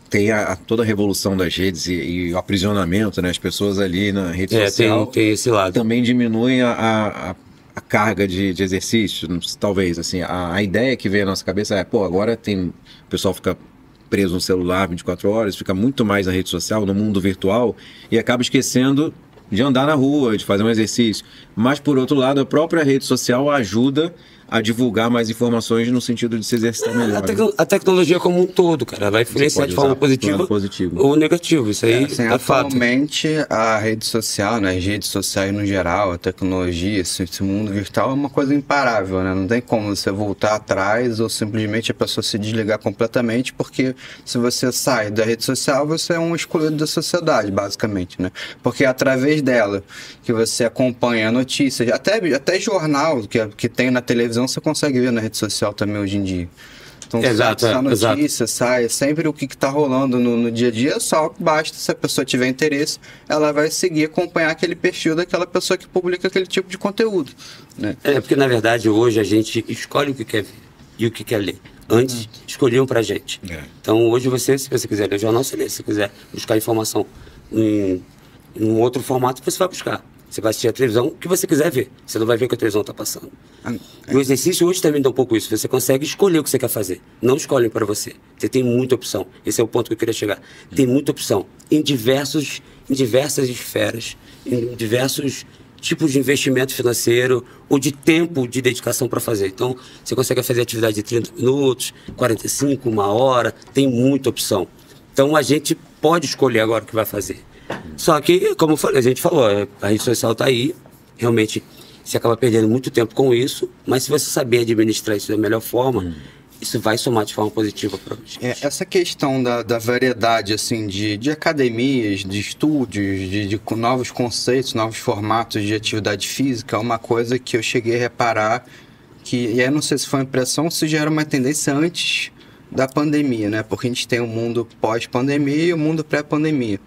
tem toda a revolução das redes e o aprisionamento, né? As pessoas ali na rede social tem esse lado. Também diminuem a carga de exercício, talvez. Assim, a ideia que vem à nossa cabeça é, agora o pessoal fica preso no celular 24 horas, fica muito mais na rede social, no mundo virtual, e acaba esquecendo de andar na rua, de fazer um exercício. Mas, por outro lado, a própria rede social ajuda a divulgar mais informações no sentido de se exercitar melhor. A tecnologia como um todo, cara, vai influenciar de forma positiva ou negativa. Isso aí assim, é fato. Atualmente, a rede social, né, as redes sociais no geral, a tecnologia, esse mundo virtual é uma coisa imparável, né? Não tem como você voltar atrás ou simplesmente a pessoa se desligar completamente, porque se você sai da rede social, você é um excluído da sociedade, basicamente, né? Porque é através dela que você acompanha notícias, até jornal que tem na televisão, você consegue ver na rede social também hoje em dia. Então, sai notícia, sai sempre o que está rolando no dia a dia, só basta, se a pessoa tiver interesse, ela vai seguir, acompanhar aquele perfil daquela pessoa que publica aquele tipo de conteúdo, né? Porque na verdade hoje a gente escolhe o que quer ver e o que quer ler. Antes, escolhiam pra gente. Então hoje você, se você quiser ler o jornal, você lê. Se você quiser buscar informação em um outro formato, você vai buscar. Você vai assistir a televisão, o que você quiser ver. Você não vai ver o que a televisão está passando. E o exercício hoje também dá um pouco isso. Você consegue escolher o que você quer fazer. Não escolhem para você. Você tem muita opção. Esse é o ponto que eu queria chegar. Tem muita opção. Em diversas esferas, em diversos tipos de investimento financeiro ou de tempo de dedicação para fazer. Então, você consegue fazer atividade de 30 minutos, 45, 1 hora. Tem muita opção. Então, a gente pode escolher agora o que vai fazer. Só que, como a gente falou, a rede social está aí, realmente você acaba perdendo muito tempo com isso, mas se você saber administrar isso da melhor forma, isso vai somar de forma positiva para você. Essa questão da variedade assim, de academias, de estúdios, de novos conceitos, novos formatos de atividade física, é uma coisa que eu cheguei a reparar, e aí não sei se foi uma impressão ou se já era uma tendência antes da pandemia, né? Porque a gente tem o mundo pós-pandemia e o mundo pré-pandemia,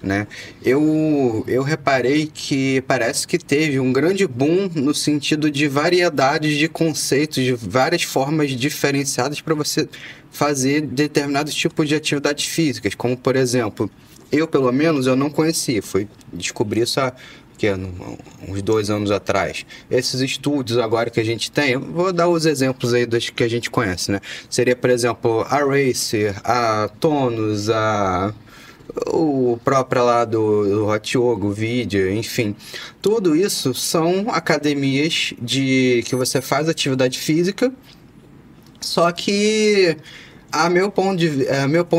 né? Eu reparei que parece que teve um grande boom no sentido de variedades de conceitos, de várias formas diferenciadas para você fazer determinados tipos de atividades físicas, como por exemplo, pelo menos eu não conhecia, descobri isso há uns 2 anos atrás. Esses estudos agora que a gente tem, eu vou dar os exemplos aí das que a gente conhece, né? Seria, por exemplo, a Racer, a Tonus, o próprio lá do Hot Yoga, o vídeo, enfim. Tudo isso são academias que você faz atividade física, só que a meu ponto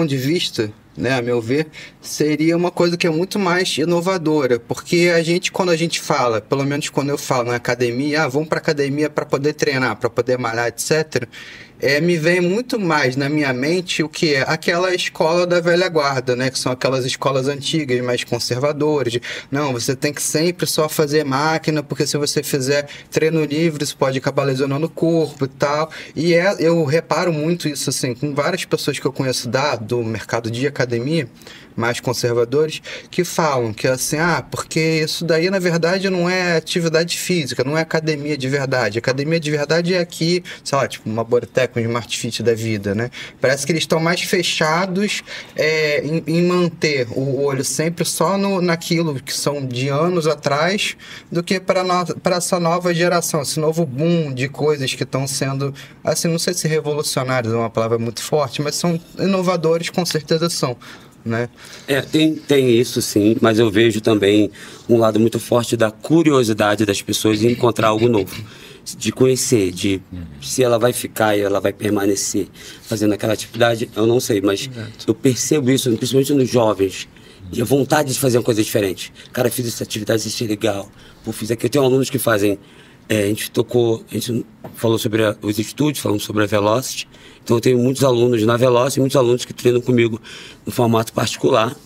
de vista, né, a meu ver, seria uma coisa que é muito mais inovadora, porque quando a gente fala, pelo menos quando eu falo na academia, vamos para academia para poder treinar, para poder malhar, etc., me vem muito mais na minha mente o que é aquela escola da velha guarda, né? Que são aquelas escolas antigas, mais conservadoras. Não, você tem que sempre só fazer máquina, porque se você fizer treino livre, isso pode acabar lesionando o corpo e tal. E eu reparo muito isso, assim, com várias pessoas que eu conheço do mercado de academia, mais conservadores, que falam que assim, porque isso daí na verdade não é atividade física, não é academia de verdade. Academia de verdade é aqui, sei lá, tipo uma Bodytech, um Smart Fit da vida, né? Parece que eles estão mais fechados em manter o olho sempre só naquilo que são de anos atrás, do que para essa nova geração, esse novo boom de coisas que estão sendo, assim, não sei se revolucionários é uma palavra muito forte, mas são inovadores, com certeza são, né? Tem isso sim, mas eu vejo também um lado muito forte da curiosidade das pessoas em encontrar algo novo, de conhecer, se ela vai ficar e ela vai permanecer fazendo aquela atividade, eu não sei, mas eu percebo isso, principalmente nos jovens, e a vontade de fazer uma coisa diferente. Cara, fiz essa atividade, isso é legal, fiz aqui. Eu tenho alunos que fazem, a gente falou sobre os estúdios, falamos sobre a Velocity. Então eu tenho muitos alunos na Velocity, muitos alunos que treinam comigo no formato particular.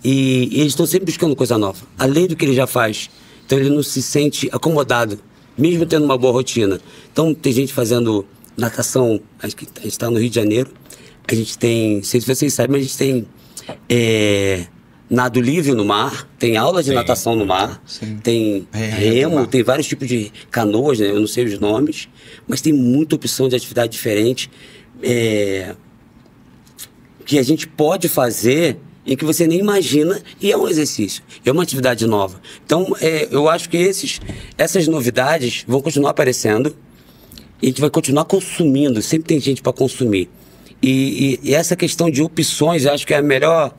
E eles estão sempre buscando coisa nova, além do que ele já faz. Então ele não se sente acomodado, mesmo tendo uma boa rotina. Então tem gente fazendo natação, acho que a gente está no Rio de Janeiro, a gente tem, não sei se vocês sabem, mas a gente tem nado livre no mar, tem aula de natação no mar, tem remo, tem vários tipos de canoas, né? Eu não sei os nomes, mas tem muita opção de atividade diferente que a gente pode fazer em que você nem imagina, e é um exercício, é uma atividade nova. Então, eu acho que essas novidades vão continuar aparecendo e a gente vai continuar consumindo, sempre tem gente para consumir. E essa questão de opções, eu acho que é o melhor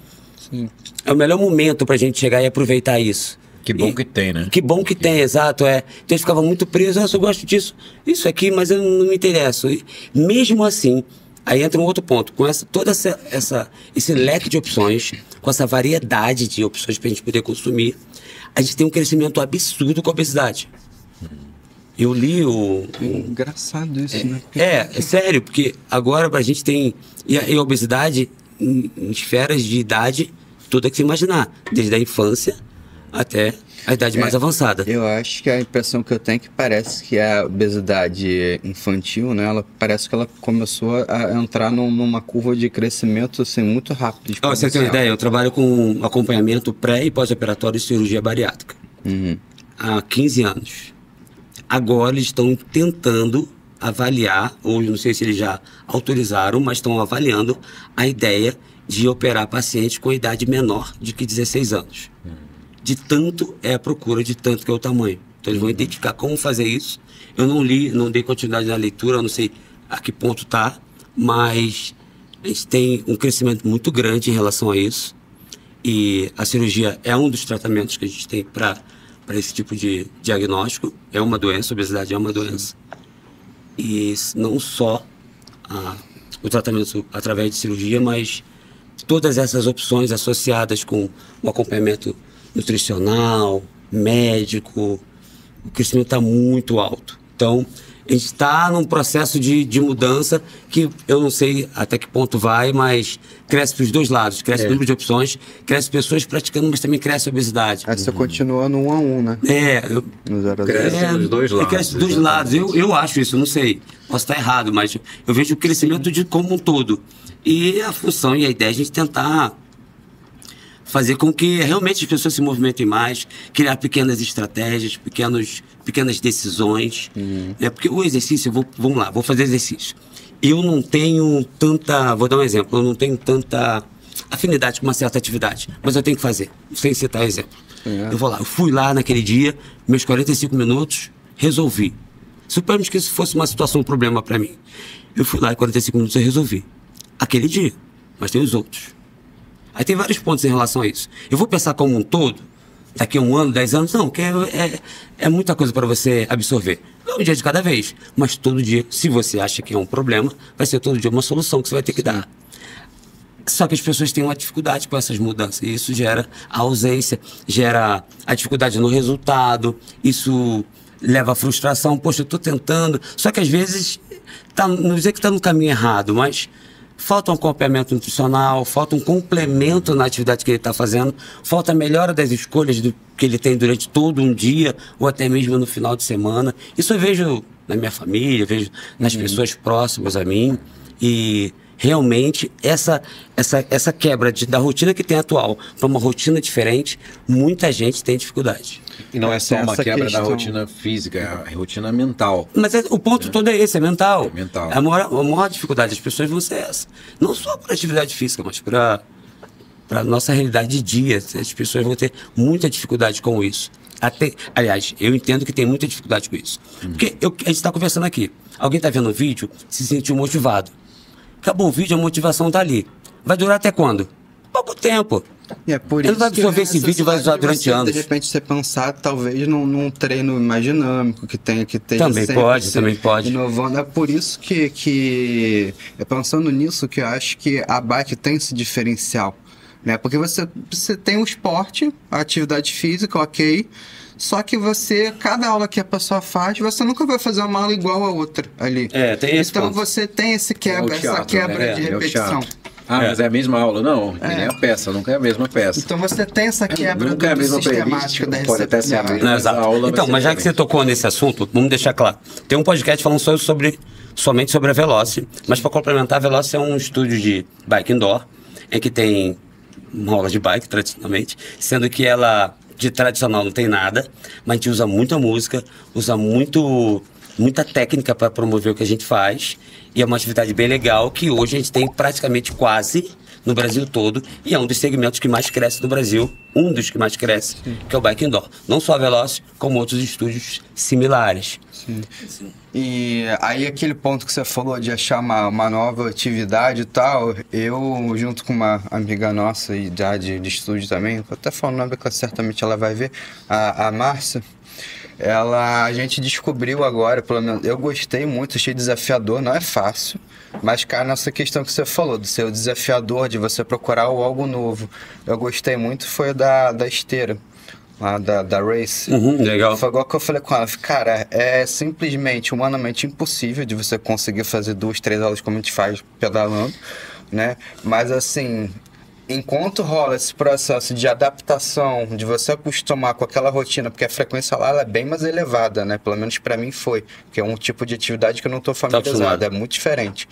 momento para a gente chegar e aproveitar isso. Que bom que tem, né? Que bom que tem, exato. Então eu ficava muito preso, eu gosto disso, isso aqui, mas eu não me interesso. E mesmo assim, aí entra um outro ponto, com todo esse leque de opções, com essa variedade de opções para a gente poder consumir, a gente tem um crescimento absurdo com a obesidade. Eu li Engraçado isso, né? É sério, porque agora a gente tem... E a obesidade em esferas de idade, toda que você imaginar. Desde a infância até a idade mais avançada. Eu acho que a impressão que eu tenho é que parece que a obesidade infantil, né? Parece que ela começou a entrar numa curva de crescimento assim, muito rápido. Você tem uma ideia? Eu trabalho com acompanhamento pré- e pós-operatório de cirurgia bariátrica. Há 15 anos. Agora eles estão tentando avaliar, ou não sei se eles já autorizaram, mas estão avaliando a ideia de operar pacientes com idade menor de que 16 anos. De tanto é a procura, de tanto que é o tamanho. Então eles vão identificar como fazer isso. Eu não li, não dei continuidade na leitura, eu não sei a que ponto está, mas a gente tem um crescimento muito grande em relação a isso. E a cirurgia é um dos tratamentos que a gente tem para esse tipo de diagnóstico. É uma doença, a obesidade é uma doença. E não só o tratamento através de cirurgia, mas todas essas opções associadas com o acompanhamento nutricional, médico, o crescimento está muito alto. Então, a gente está num processo de mudança que eu não sei até que ponto vai, mas cresce para os dois lados. Cresce o número de opções, cresce pessoas praticando, mas também cresce a obesidade. Você continua no 1 a 1, né? Cresce dos dois lados. Cresce dos dois lados. Eu acho isso, não sei. Posso estar errado, mas eu vejo o crescimento como um todo. E a função e a ideia é a gente tentar fazer com que realmente as pessoas se movimentem mais, criar pequenas estratégias, pequenas decisões. Né? Porque o exercício, vamos lá, vou fazer exercício. Eu não tenho tanta, vou dar um exemplo, eu não tenho tanta afinidade com uma certa atividade, mas eu tenho que fazer, sem citar exemplo. Eu fui lá naquele dia, meus 45 minutos, resolvi. Suponhamos que isso fosse uma situação, um problema para mim. Eu fui lá em 45 minutos e resolvi. Aquele dia, mas tem os outros. Aí tem vários pontos em relação a isso. Eu vou pensar como um todo, daqui a 1 ano, 10 anos, não, que é muita coisa para você absorver. Não um dia de cada vez, mas todo dia, se você acha que é um problema, vai ser todo dia uma solução que você vai ter que dar. Só que as pessoas têm uma dificuldade com essas mudanças, e isso gera a ausência, gera a dificuldade no resultado, isso leva à frustração. Poxa, eu estou tentando, só que às vezes, não dizer que está no caminho errado, mas falta um acompanhamento nutricional, falta um complemento na atividade que ele está fazendo, falta a melhora das escolhas que ele tem durante todo um dia, ou até mesmo no final de semana. Isso eu vejo na minha família, vejo nas pessoas próximas a mim, e realmente essa quebra da rotina que tem atual para uma rotina diferente, muita gente tem dificuldade. E não é só uma quebra da rotina física, é a rotina mental. Mas o ponto todo é esse, é mental. É mental. A maior dificuldade das pessoas vão ser essa. Não só para atividade física, mas para a nossa realidade de dia. As pessoas vão ter muita dificuldade com isso. Aliás, eu entendo que tem muita dificuldade com isso. Porque a gente está conversando aqui. Alguém está vendo o vídeo, se sentiu motivado. Acabou o vídeo, a motivação está ali. Vai durar até quando? Pouco tempo. É por ele isso vai absorver esse vídeo e vai usar durante anos. De repente você pensar, talvez, num treino mais dinâmico, que tenha que ter. Também pode. Inovando. É por isso que pensando nisso, que eu acho que a bike tem esse diferencial. Né? Porque você tem um esporte, a atividade física, ok. Só que cada aula que a pessoa faz, você nunca vai fazer uma aula igual a outra ali. Tem esse então ponto. Você tem essa quebra de repetição. Mas é a mesma aula, não. Nem a peça, nunca é a mesma peça. Então você tem essa quebra nunca é a mesma sistemática da pode até ser a mesma aula. Então, mas já que você tocou nesse assunto, vamos deixar claro. Tem um podcast falando somente sobre a Veloci, mas para complementar, a Veloci é um estúdio de bike indoor, em que tem uma aula de bike, tradicionalmente, sendo que ela, de tradicional, não tem nada, mas a gente usa muita música, usa muita técnica para promover o que a gente faz, e é uma atividade bem legal que hoje a gente tem praticamente quase no Brasil todo, e é um dos segmentos que mais cresce no Brasil, um dos que mais cresce, que é o bike indoor. Não só a Veloci, como outros estúdios similares. Sim. E aí aquele ponto que você falou de achar uma nova atividade e tal, eu junto com uma amiga nossa e de estúdio também, vou até falar o nome que certamente ela vai ver, a Márcia, a gente descobriu agora, pelo menos eu gostei muito, achei desafiador, não é fácil, mas cara, nessa questão que você falou, do ser desafiador, de você procurar algo novo, eu gostei muito, foi da esteira. Lá da Race. Legal. Foi igual que eu falei com ela, cara, é simplesmente humanamente impossível de você conseguir fazer 2, 3 aulas como a gente faz pedalando, né? Mas assim, enquanto rola esse processo de adaptação, de você acostumar com aquela rotina, porque a frequência lá ela é bem mais elevada, né? Pelo menos para mim foi, porque é um tipo de atividade que eu não estou familiarizado, é muito diferente,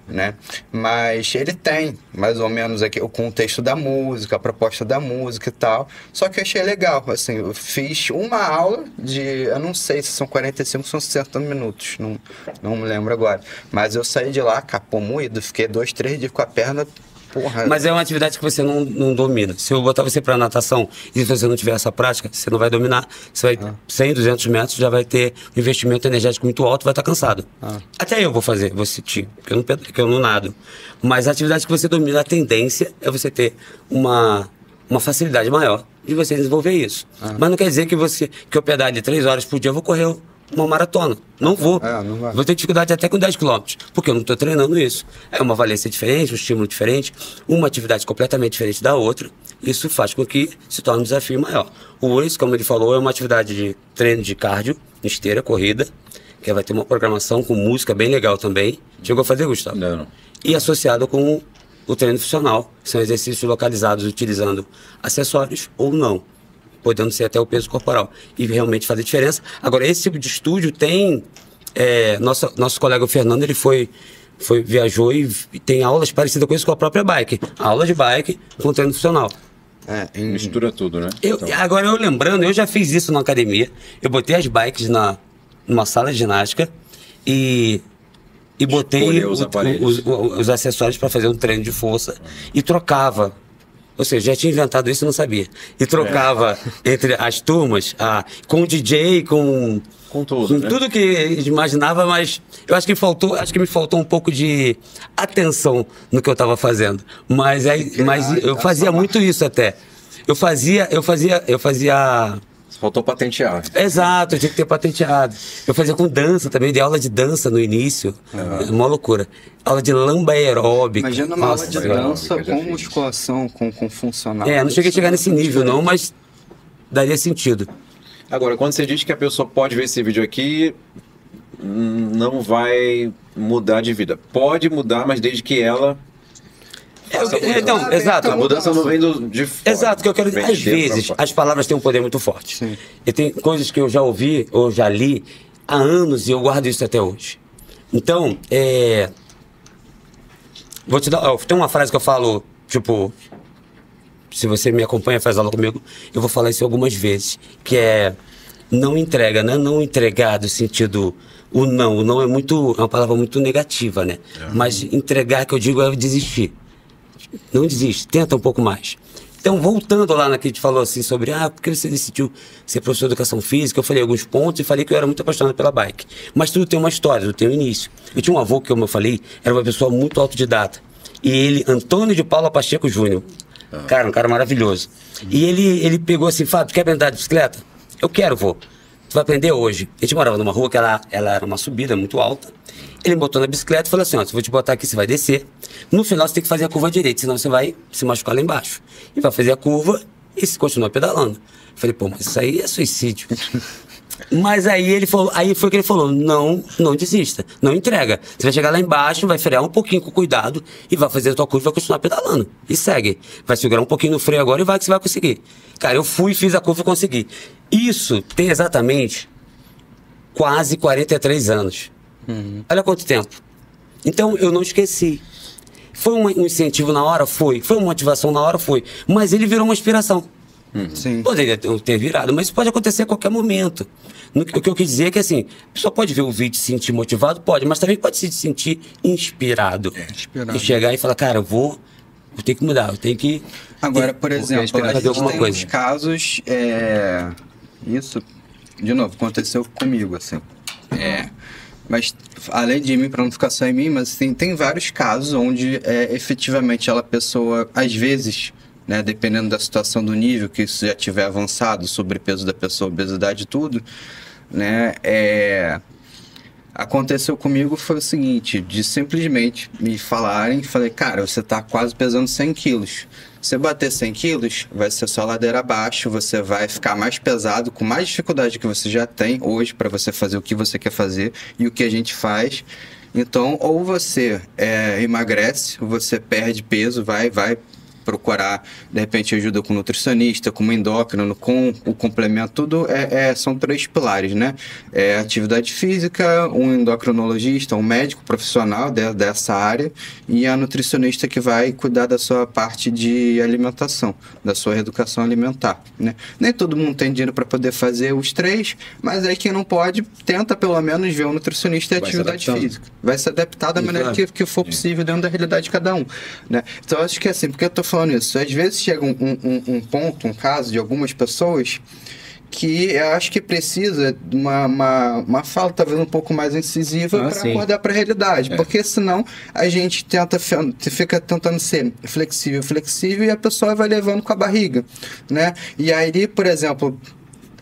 né? Mas ele tem, mais ou menos, aqui, o contexto da música, a proposta da música e tal, só que eu achei legal, assim, eu fiz uma aula eu não sei se são 45 ou são 60 minutos, não me lembro agora, mas eu saí de lá, capô moído, fiquei 2, 3 dias com a perna. Porra. Mas é uma atividade que você não domina. Se eu botar você para natação e você não tiver essa prática, você não vai dominar. Você vai 100, 200 metros, já vai ter um investimento energético muito alto, vai estar cansado. Até eu vou fazer, vou sentir, porque eu não nado. Mas a atividade que você domina, a tendência é você ter uma facilidade maior de você desenvolver isso. Mas não quer dizer que eu pedale 3 horas por dia, eu vou correr uma maratona. Não vou. Não vai. Vou ter dificuldade até com 10 km, porque eu não estou treinando isso. É uma valência diferente, um estímulo diferente, uma atividade completamente diferente da outra. Isso faz com que se torne um desafio maior. O Race, como ele falou, é uma atividade de treino de cardio, esteira, corrida, que vai ter uma programação com música bem legal também. Chegou a fazer, Gustavo? Não. E associado com o treino funcional, que são exercícios localizados utilizando acessórios ou não, podendo ser até o peso corporal, e realmente fazer diferença. Agora, esse tipo de estúdio tem... nosso colega Fernando, ele viajou e tem aulas parecidas com isso com a própria bike. Aula de bike com treino funcional. Mistura tudo, né? Agora, eu lembrando, eu já fiz isso na academia. Eu botei as bikes numa sala de ginástica e botei os acessórios para fazer um treino de força e trocava. Ou seja, já tinha inventado isso e não sabia. E trocava entre as turmas, com o DJ, com tudo, né? Tudo que imaginava, mas eu acho que me faltou um pouco de atenção no que eu estava fazendo. Mas eu fazia muito isso até. Eu fazia. Faltou patentear. Exato, eu tinha que ter patenteado. Eu fazia com dança também, dei aula de dança no início. Uma loucura. Aula de lamba aeróbica. Imagina uma aula de dança com musculação, com funcional. Não cheguei a chegar nesse nível não, mas daria sentido. Agora, quando você diz que a pessoa pode ver esse vídeo aqui, não vai mudar de vida. Pode mudar, mas desde que ela... Exato. A mudança não vem de fora. Exato, que eu quero dizer. Às vezes, as palavras têm um poder muito forte. Sim. E tem coisas que eu já ouvi, ou já li há anos, e eu guardo isso até hoje. Então, vou te dar... Tem uma frase que eu falo, tipo... Se você me acompanha, faz aula comigo, eu vou falar isso algumas vezes. Que é... Não entrega, né? Não entregar do sentido... O não é uma palavra muito negativa, né? Mas entregar, que eu digo, é desistir. Não desiste, tenta um pouco mais. Então, voltando lá naquilo que a gente falou assim sobre por que você decidiu ser professor de educação física, eu falei alguns pontos e falei que eu era muito apaixonado pela bike. Mas tudo tem uma história, tudo tem um início. Eu tinha um avô que, como eu falei, era uma pessoa muito autodidata. E ele, Antônio de Paula Pacheco Júnior, cara, um cara maravilhoso. E ele pegou assim, Fábio, quer aprender de bicicleta? Eu quero, vô. Tu vai aprender hoje. A gente morava numa rua que ela era uma subida muito alta. Ele me botou na bicicleta e falou assim, vou te botar aqui, você vai descer. No final você tem que fazer a curva direita, senão você vai se machucar lá embaixo. E vai fazer a curva e você continua pedalando. Eu falei, pô, mas isso aí é suicídio. Mas aí foi que ele falou, não desista, não entrega. Você vai chegar lá embaixo, vai frear um pouquinho com cuidado e vai fazer a tua curva e vai continuar pedalando. E segue. Vai segurar um pouquinho no freio agora e vai que você vai conseguir. Cara, eu fui, fiz a curva e consegui. Isso tem exatamente quase 43 anos. Olha quanto tempo. Então, eu não esqueci. Foi um incentivo na hora? Foi. Foi uma motivação na hora? Foi. Mas ele virou uma inspiração. Sim. Poderia ter virado, mas isso pode acontecer a qualquer momento. O que eu quis dizer é que, assim, a pessoa pode ver o vídeo e se sentir motivado? Pode, mas também pode se sentir inspirado. E chegar e falar, cara, eu vou ter que mudar, eu tenho que... Agora, por exemplo, a gente alguma tem coisa. uns casos... Isso, de novo, aconteceu comigo, assim. Mas, além de mim, para não ficar só em mim, mas tem vários casos onde efetivamente a pessoa, às vezes, né, dependendo da situação, do nível que isso já tiver avançado, sobrepeso da pessoa, obesidade e tudo, né, aconteceu comigo foi o seguinte, de simplesmente me falarem, falei, cara, você tá quase pesando 100 quilos. Se bater 100 quilos, vai ser só ladeira abaixo, você vai ficar mais pesado, com mais dificuldade que você já tem hoje para você fazer o que você quer fazer e o que a gente faz. Então, ou você emagrece, ou você perde peso, vai procurar, de repente, ajuda com nutricionista, com endócrino, com o complemento, tudo são 3 pilares, né? Atividade física, um endocrinologista, um médico profissional dessa área e a nutricionista que vai cuidar da sua parte de alimentação, da sua reeducação alimentar, né? Nem todo mundo tem dinheiro para poder fazer os 3, mas aí quem não pode, tenta pelo menos ver um nutricionista e atividade física. Vai se adaptar da maneira que for possível dentro da realidade de cada um, né? Então, acho que assim, porque eu tô falando isso, às vezes chega um ponto, um caso de algumas pessoas que eu acho que precisa de uma fala talvez um pouco mais incisiva para acordar para a realidade, porque senão a gente fica tentando ser flexível e a pessoa vai levando com a barriga, né? E aí, por exemplo,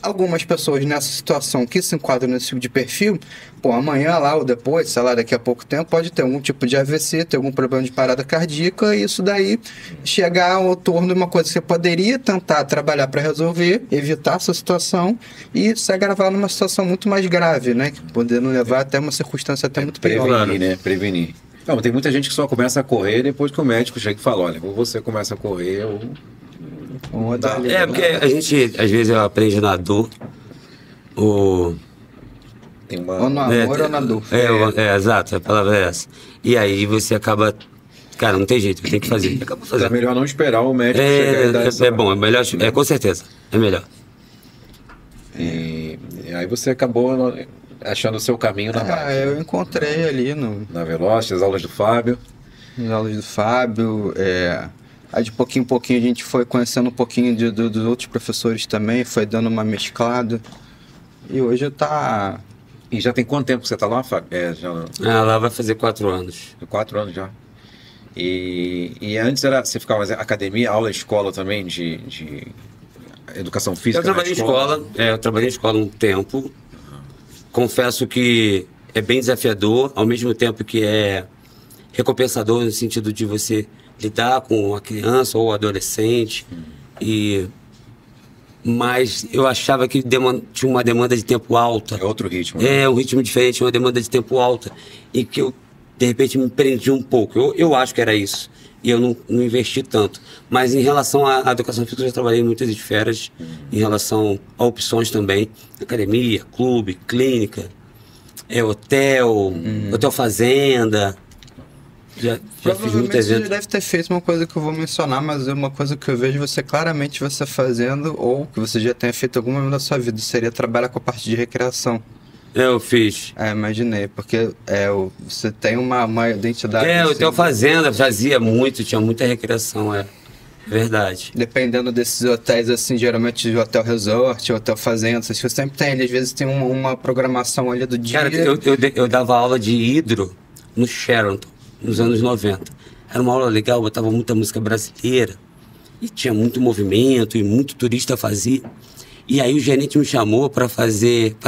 algumas pessoas nessa situação que se enquadram nesse tipo de perfil, amanhã lá ou depois, sei lá, daqui a pouco tempo, pode ter algum tipo de AVC, ter algum problema de parada cardíaca, e isso daí chegar ao torno de uma coisa que você poderia tentar trabalhar para resolver, evitar essa situação e se agravar numa situação muito mais grave, né? Podendo levar até uma circunstância até muito pior. Prevenir, né? Prevenir. Não, tem muita gente que só começa a correr depois que o médico chega e fala, olha, ou você começa a correr ou... porque a gente, às vezes, aprende na dor, Ou no amor ou na dor. Exato, a palavra é essa. E aí você acaba... Cara, não tem jeito, tem que fazer. Acaba fazendo. É melhor não esperar o médico chegar e dar essa... bom, é melhor... com certeza, é melhor. E aí você acabou achando o seu caminho na máquina. Eu encontrei ali na Velocity, as aulas do Fábio. As aulas do Fábio, aí de pouquinho em pouquinho a gente foi conhecendo um pouquinho dos outros professores também, foi dando uma mesclada. E hoje tá... E já tem quanto tempo que você tá lá, Fábio? Lá vai fazer 4 anos. 4 anos já. E antes você ficava mais academia, aula, escola também de educação física? Eu trabalhei em escola um tempo. Confesso que é bem desafiador, ao mesmo tempo que é recompensador no sentido de você lidar com a criança ou o adolescente. Mas eu achava que tinha uma demanda de tempo alta. É outro ritmo. Né? Um ritmo diferente, uma demanda de tempo alta. E que eu, de repente, me prendi um pouco. Eu acho que era isso. E eu não investi tanto. Mas em relação à educação física, eu já trabalhei em muitas esferas. Em relação a opções também. Academia, clube, clínica, hotel, hotel fazenda. Já fiz muitas vezes. Você já deve ter feito uma coisa que eu vou mencionar, mas é uma coisa que eu vejo claramente você fazendo, ou que você já tenha feito alguma vez na sua vida, seria trabalhar com a parte de recreação. Eu fiz. Imaginei, porque você tem uma identidade... Hotel fazenda, fazia muito, tinha muita recreação, verdade. Dependendo desses hotéis, assim, geralmente de hotel resort, hotel fazenda, você sempre tem, às vezes tem uma programação ali do dia. Cara, eu dava aula de hidro no Sheraton, nos anos 90. Era uma aula legal, botava muita música brasileira, e tinha muito movimento, e muito turista fazia. E aí o gerente me chamou para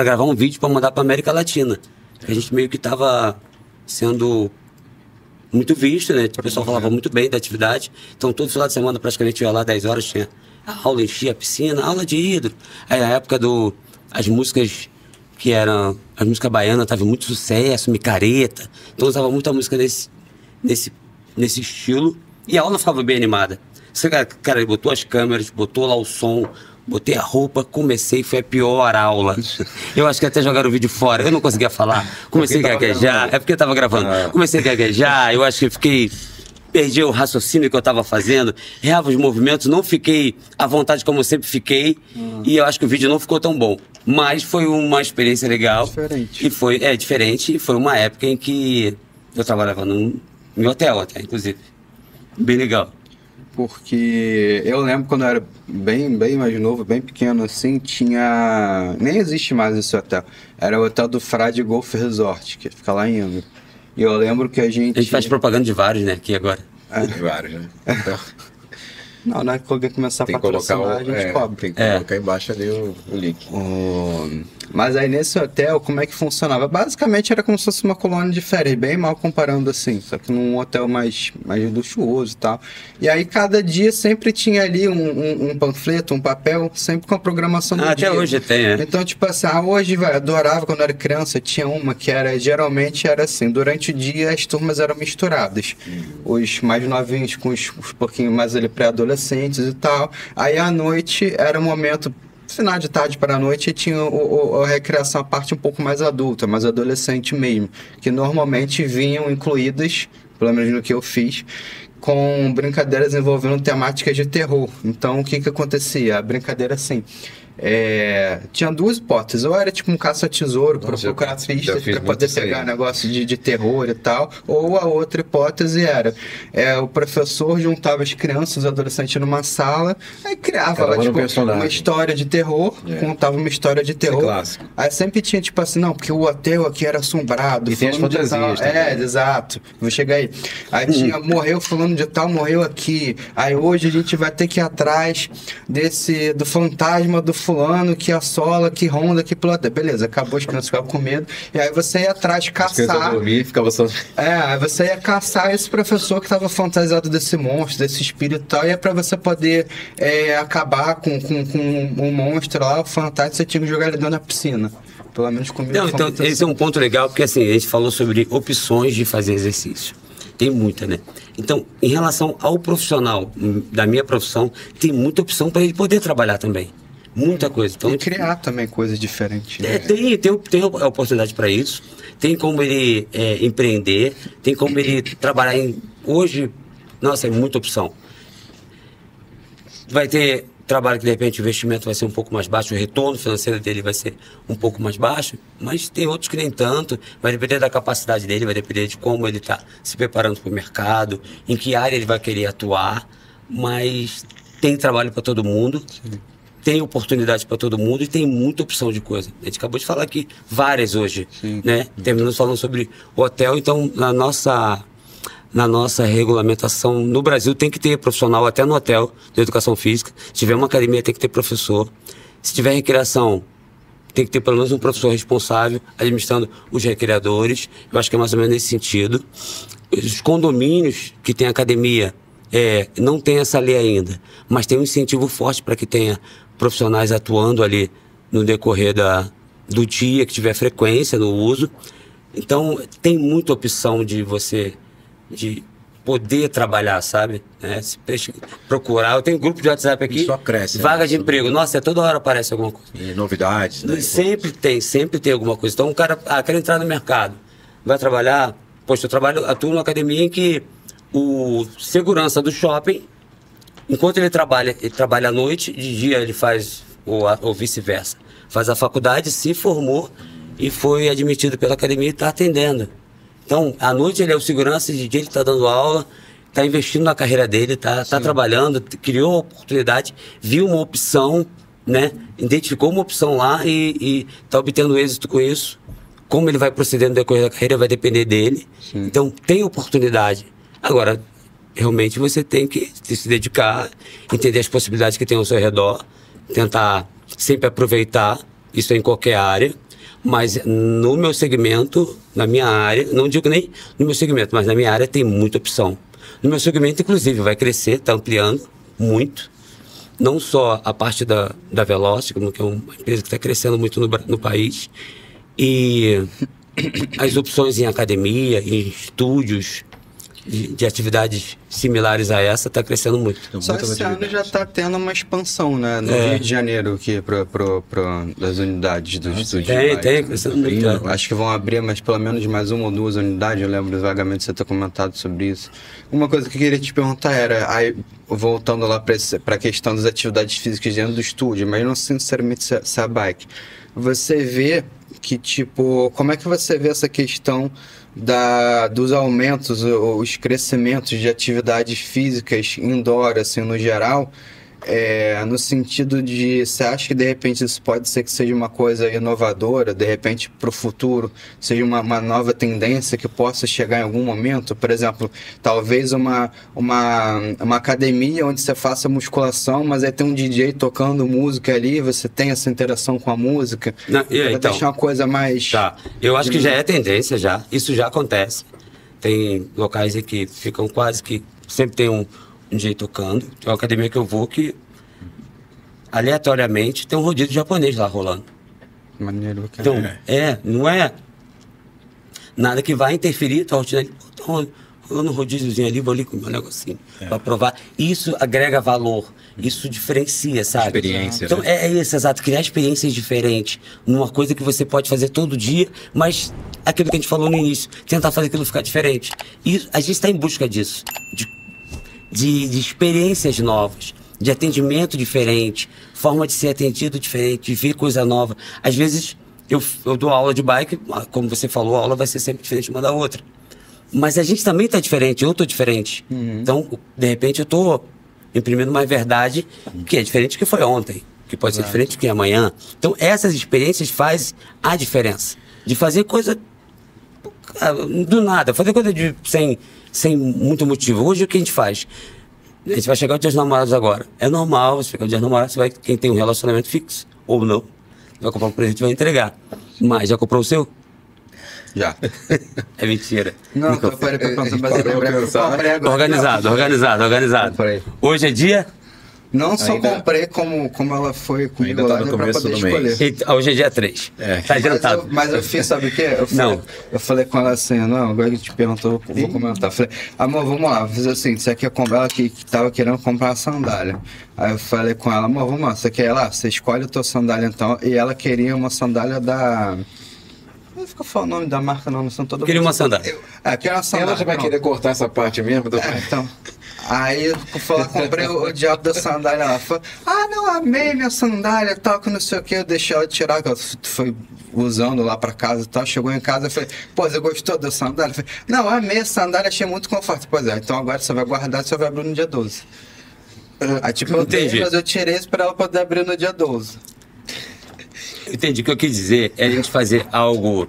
gravar um vídeo para mandar para América Latina. A gente meio que estava sendo muito visto, né? O pessoal falava muito bem da atividade. Então todo final de semana praticamente ia lá 10 horas, tinha a aula, enchia a piscina, aula de hidro. Aí na época as músicas que eram... As músicas baianas tava muito sucesso, micareta. Então usava muita música nesse estilo. E a aula ficava bem animada. Cara, ele botou as câmeras, botou lá o som, botei a roupa, comecei, foi a pior aula. Eu acho que até jogaram o vídeo fora, eu não conseguia falar. Comecei a gaguejar, porque eu tava gravando. Comecei a gaguejar, eu acho que perdi o raciocínio que eu tava fazendo, errava os movimentos, não fiquei à vontade como eu sempre fiquei. E eu acho que o vídeo não ficou tão bom. Mas foi uma experiência legal. Diferente. E foi, diferente, e foi uma época em que eu trabalhava em hotel até, inclusive. Bem legal. porque eu lembro quando eu era bem mais novo, bem pequeno assim, tinha... Nem existe mais esse hotel. Era o hotel do Frade Golf Resort, que fica lá em Angra. E eu lembro que a gente... A gente faz propaganda de vários, né, aqui agora. De vários, né? Então, Não, na hora que alguém começar a patrocinar, a gente cobra. Tem que colocar embaixo ali o link. Mas aí nesse hotel, como é que funcionava? Basicamente era como se fosse uma colônia de férias, bem mal comparando assim, só que num hotel mais luxuoso e tal. E aí cada dia sempre tinha ali um panfleto, um papel, sempre com a programação do dia. Até hoje tem, Então, tipo assim, hoje, eu adorava quando eu era criança, tinha uma que geralmente era assim, durante o dia as turmas eram misturadas. Os mais novinhos com os pouquinho mais ali pré-adolescentes e tal. Aí à noite era um momento... Final de tarde para a noite tinha a recreação, a parte um pouco mais adulta, mais adolescente mesmo, que normalmente vinham incluídas, pelo menos no que eu fiz, com brincadeiras envolvendo temáticas de terror. Então o que acontecia? A brincadeira assim... tinha duas hipóteses, ou era tipo um caça-tesouro para procurar pistas para poder pegar negócio de terror e tal, ou a outra hipótese era o professor juntava as crianças, os adolescentes numa sala, aí criava lá, tipo, uma história de terror, contava uma história de terror, aí sempre tinha tipo assim, não, porque o hotel aqui era assombrado, e tem as fantasias exato, vou chegar aí tinha, morreu fulano de tal, morreu aqui, aí hoje a gente vai ter que ir atrás do fantasma do fulano que assola, que ronda, que planta. Beleza, acabou, as crianças ficavam com medo. E aí você ia atrás caçar. Aí você ia caçar esse professor que estava fantasiado desse monstro, desse espírito e tal. E é pra você poder acabar com um monstro lá, o fantasma, você tinha que jogar ele dentro da piscina. Pelo menos comigo. Não, então, esse é um ponto legal, porque assim, a gente falou sobre opções de fazer exercício. Tem muita, né? Então, em relação ao profissional da minha profissão, tem muita opção para ele poder trabalhar também. Muita coisa. Então, e criar também coisas diferentes. Né? Tem a oportunidade para isso. Tem como ele empreender. Tem como ele trabalhar Hoje, nossa, é muita opção. Vai ter trabalho que, de repente, o investimento vai ser um pouco mais baixo, o retorno financeiro dele vai ser um pouco mais baixo, mas tem outros que nem tanto. Vai depender da capacidade dele, vai depender de como ele está se preparando para o mercado, em que área ele vai querer atuar, mas tem trabalho para todo mundo. Sim. Tem oportunidade para todo mundo e tem muita opção de coisa. A gente acabou de falar aqui várias hoje, né? Terminamos falando sobre hotel, então na nossa regulamentação no Brasil tem que ter profissional até no hotel de educação física. Se tiver uma academia tem que ter professor. Se tiver recreação tem que ter pelo menos um professor responsável administrando os recreadores. Eu acho que é mais ou menos nesse sentido. Os condomínios que tem academia não tem essa lei ainda, mas tem um incentivo forte para que tenha profissionais atuando ali no decorrer do dia, que tiver frequência no uso. Então, tem muita opção de poder trabalhar, sabe? Se procurar. Eu tenho um grupo de WhatsApp aqui. Só cresce. Vaga de emprego. Nossa, toda hora aparece alguma coisa. E novidades, né? Sempre tem alguma coisa. Então, o cara quer entrar no mercado. Vai trabalhar. Poxa, eu atuo numa academia em que o segurança do shopping, enquanto ele trabalha à noite, de dia ele faz, ou vice-versa, faz a faculdade, se formou e foi admitido pela academia e está atendendo. Então, à noite ele é o segurança, de dia ele está dando aula, está investindo na carreira dele, está trabalhando, criou uma oportunidade, viu uma opção, né? Identificou uma opção lá e está obtendo êxito com isso. Como ele vai proceder no decorrer da carreira vai depender dele. Sim. Então, tem oportunidade. Agora, realmente você tem que se dedicar, entender as possibilidades que tem ao seu redor, tentar sempre aproveitar, isso em qualquer área, mas no meu segmento, na minha área, não digo nem no meu segmento, mas na minha área tem muita opção. No meu segmento, inclusive, vai crescer, está ampliando muito, não só a parte da Velocity, que é uma empresa que está crescendo muito no país, e as opções em academia, em estúdios, de atividades similares a essa, está crescendo muito. Só esse ano já está tendo uma expansão, né? No Rio de Janeiro, aqui, das unidades dos estúdios. Tem, crescendo muito. Acho que vão abrir mas pelo menos mais uma ou duas unidades, eu lembro vagamente você ter comentado sobre isso. Uma coisa que eu queria te perguntar era, aí, voltando lá para a questão das atividades físicas dentro do estúdio, mas não sinceramente se a bike, você vê que, tipo, como é que você vê essa questão dos aumentos, os crescimentos de atividades físicas indoor, assim, no geral, no sentido de, você acha que de repente isso pode ser que seja uma coisa inovadora, de repente para o futuro seja uma nova tendência que possa chegar em algum momento? Por exemplo, talvez uma academia onde você faça musculação, mas aí tem um DJ tocando música ali, você tem essa interação com a música. Não, então, deixar uma coisa mais... Tá, eu acho que já é tendência, isso já acontece. Tem locais aí que ficam quase que sempre tem um DJ tocando. Tem uma academia que eu vou que aleatoriamente tem um rodízio japonês lá rolando. Maneiro, então, não é nada que vai interferir tua rotina. Tá rolando um rodíziozinho ali, vou ali com o meu negocinho pra provar. Isso agrega valor, isso diferencia, sabe? Experiência. Então, né? é isso, exato. Criar experiências diferentes numa coisa que você pode fazer todo dia, mas aquilo que a gente falou no início, tentar fazer aquilo ficar diferente. E a gente está em busca disso, de experiências novas, de atendimento diferente, forma de ser atendido diferente, de ver coisa nova. Às vezes eu dou aula de bike, como você falou, a aula vai ser sempre diferente uma da outra. Mas a gente também está diferente, eu estou diferente. Então, de repente, eu estou imprimindo uma verdade que é diferente do que foi ontem, que pode ser diferente do que é amanhã. Então, essas experiências fazem a diferença. De fazer coisa do nada, fazer coisa sem muito motivo. Hoje o que a gente faz? A gente vai chegar o Dia dos Namorados agora. É normal, você chegar o Dia dos Namorados, quem tem um relacionamento fixo, ou não, vai comprar um presente e vai entregar. Mas já comprou o seu? Já. É mentira. Não, eu parei pra pensar, mas eu lembrei. Organizado. Hoje é dia? Não só comprei como ela foi comigo ainda lá, tá no pra começo poder do mês. escolher. Então, hoje é dia 3. Tá adiantado. Mas eu fiz, sabe o quê? Eu falei com ela assim, não, agora que te perguntou, eu vou comentar. Eu falei, amor, vamos lá, vou fazer assim, você quer comprar, ela que tava querendo comprar uma sandália. Aí eu falei com ela, amor, vamos lá, você quer ir lá? Você escolhe a tua sandália então. E ela queria uma sandália da... Não fica falando o nome da marca, não são todas. Queria uma sandália. Queria uma sandália. Ela já vai querer cortar essa parte mesmo? Então... Aí eu comprei o diabo da sandália lá. Falei, não, amei minha sandália e tal, que não sei o que. Eu deixei ela tirar, que ela foi usando lá pra casa e tal. Chegou em casa e falei, pô, você gostou da sandália? Eu falei, não, amei a sandália, achei muito confortável. Pois é, então agora você vai guardar, você vai abrir no dia 12. Aí tipo, eu dei, mas eu tirei isso pra ela poder abrir no dia 12. Entendi. O que eu quis dizer é a gente fazer algo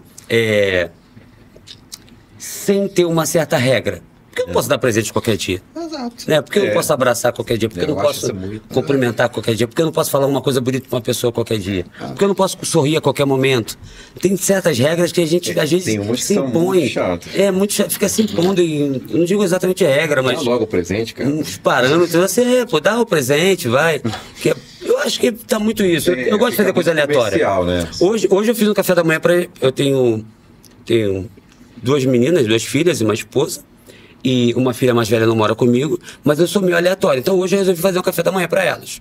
sem ter uma certa regra. Porque eu não posso dar presente qualquer dia. Exato. Né? Porque eu não posso abraçar qualquer dia. Porque eu não posso cumprimentar qualquer dia. Porque eu não posso falar uma coisa bonita pra uma pessoa qualquer dia. Porque eu não posso sorrir a qualquer momento. Tem certas regras que a gente às vezes se impõe. Muito chato. Fica se impondo. Eu não digo exatamente regra, mas... Dá logo o presente, cara. Uns parâmetros. Você, dá o presente, vai. Eu acho que tá muito isso. Eu gosto de fazer coisa aleatória. Né? Hoje eu fiz um café da manhã para... Eu tenho 2 meninas, 2 filhas e uma esposa. E uma filha mais velha não mora comigo, mas eu sou meio aleatório. Então hoje eu resolvi fazer um café da manhã para elas.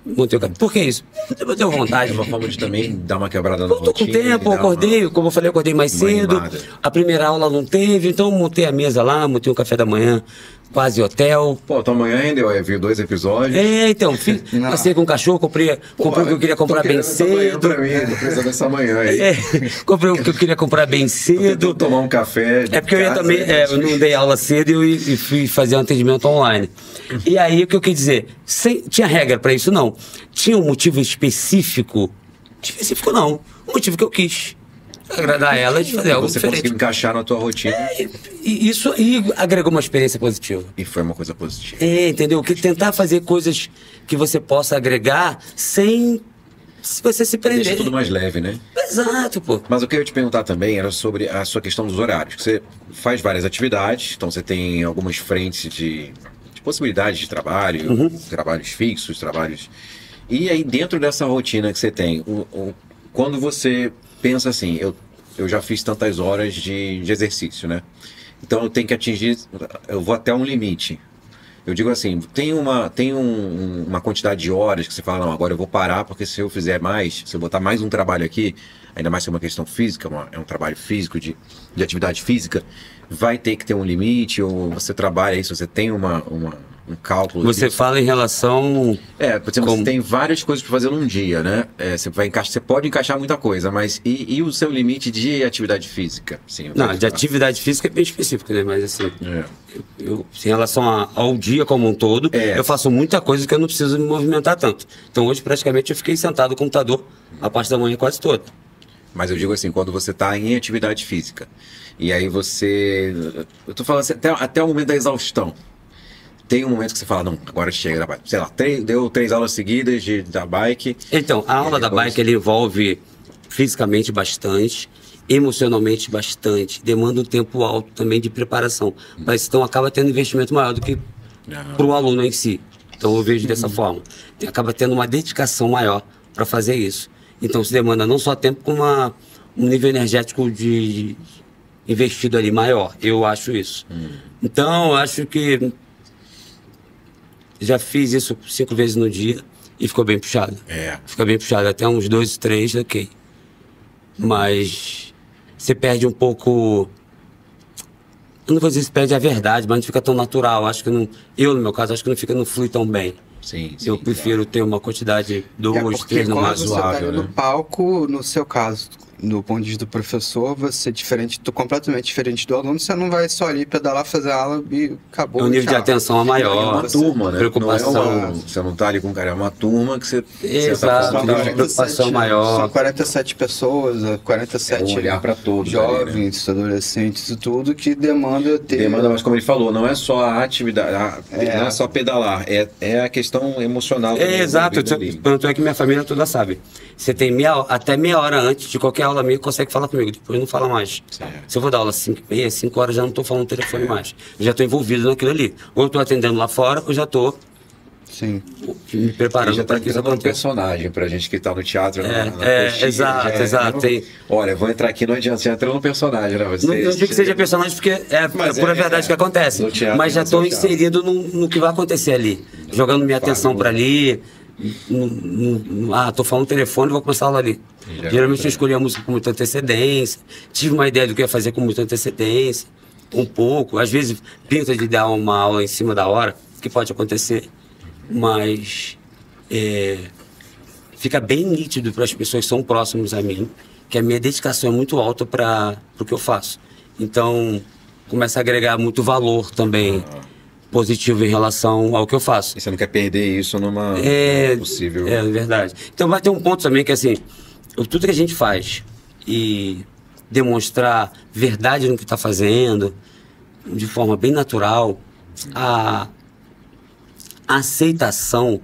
Montei o café. Por que isso? Eu tenho vontade. É uma forma de também dar uma quebrada na rotina. Eu tô com tempo, eu acordei, como eu falei, eu acordei mais cedo. Animada. A primeira aula não teve, então eu montei a mesa lá, montei um café da manhã, quase hotel. Pô, tua manhã ainda viu 2 episódios. Então, passei com o cachorro, comprei o que eu queria comprar bem cedo. Pra mim, tô precisando dessa manhã aí. Comprei o que eu queria comprar bem cedo. Tomar um café. Porque eu ia também, eu não dei aula cedo e fui fazer um atendimento online. E aí, o que eu quis dizer? Tinha regra pra isso? Não. Tinha um motivo específico? Específico não. Um motivo que eu quis. Agradar ela de fazer algo você diferente. conseguiu encaixar na tua rotina. E isso agregou uma experiência positiva. E foi uma coisa positiva. Entendeu? Que tentar fazer coisas que você possa agregar sem você se prender. Deixa tudo mais leve, né? Exato, pô. Mas o que eu ia te perguntar também era sobre a sua questão dos horários. Você faz várias atividades, então você tem algumas frentes de possibilidades de trabalho, trabalhos fixos, trabalhos... E aí dentro dessa rotina que você tem, quando você pensa assim, eu já fiz tantas horas de exercício, né? Então eu tenho que atingir, eu vou até um limite. Eu digo assim, tem uma quantidade de horas que você fala, não, agora eu vou parar, porque se eu fizer mais, se eu botar mais um trabalho aqui, ainda mais se é uma questão física, é um trabalho físico, de atividade física, vai ter que ter um limite, ou você trabalha isso, você tem uma cálculo. Você fala em relação... Por exemplo, você tem várias coisas para fazer num dia, né? Você pode encaixar muita coisa, mas e o seu limite de atividade física? Sim, não, de atividade física é bem específico, né? Mas assim, em relação ao dia como um todo, eu faço muita coisa que eu não preciso me movimentar tanto. Então hoje praticamente eu fiquei sentado no computador a parte da manhã quase toda. Mas eu digo assim, quando você está em atividade física, e aí você... Eu tô falando assim, até o momento da exaustão. Tem um momento que você fala, não, agora chega da bike. Sei lá, deu 3 aulas seguidas da bike. Então, a aula da bike, ele envolve fisicamente bastante, emocionalmente bastante, demanda um tempo alto também de preparação. Mas então acaba tendo investimento maior do que para o aluno em si. Então eu vejo dessa forma. Acaba tendo uma dedicação maior para fazer isso. Então se demanda não só tempo, como um nível energético de investido ali maior. Eu acho isso. Então eu acho que já fiz isso 5 vezes no dia e ficou bem puxado. Fica bem puxado. Até uns 2, 3, ok. Mas você perde um pouco... Eu não vou dizer que você perde a verdade, mas não fica tão natural. Acho que não... Eu, no meu caso, acho que não flui tão bem. Sim, eu prefiro ter uma quantidade 2, 3 no máximo. máximo. Você tá no palco, no seu caso, no ponto de vista do professor, você é completamente diferente do aluno, você não vai só ali pedalar, fazer a aula e acabou. O nível de atenção é maior. É uma turma, né? Preocupação. Não você não tá ali com um cara, é uma turma que você... Exato, você tá preocupação maior. São 47 pessoas, 47 olhar para todos jovens, ali, né? Adolescentes e tudo, que demanda ter... Demanda, mas como ele falou, não é só a atividade, não é só pedalar, é a questão emocional. Exato, tanto é que minha família toda sabe. Você tem até meia hora antes de qualquer aula minha, consegue falar comigo, depois não fala mais. Se eu vou dar aula 5h30, 5 horas, já não estou falando no telefone mais. Eu já estou envolvido naquilo ali. Ou eu estou atendendo lá fora, ou já estou me preparando. Já está criando um personagem pra gente que está no teatro. Exato. Olha, vou entrar aqui, não adianta, você entra no personagem, né? Não digo que seja personagem, porque é pura verdade que acontece. Teatro, mas já estou inserido no que vai acontecer ali. Jogando minha atenção para ali. Tô falando no telefone, vou começar a aula ali. Geralmente eu escolhi a música com muita antecedência, tive uma ideia do que ia fazer com muita antecedência, um pouco, às vezes pinta de dar uma aula em cima da hora, que pode acontecer, mas fica bem nítido para as pessoas que são próximas a mim, que a minha dedicação é muito alta para o que eu faço. Então começa a agregar muito valor também, positivo em relação ao que eu faço. E você não quer perder isso numa possível... É verdade. Então vai ter um ponto também que assim, tudo que a gente faz e demonstrar verdade no que está fazendo, de forma bem natural, a aceitação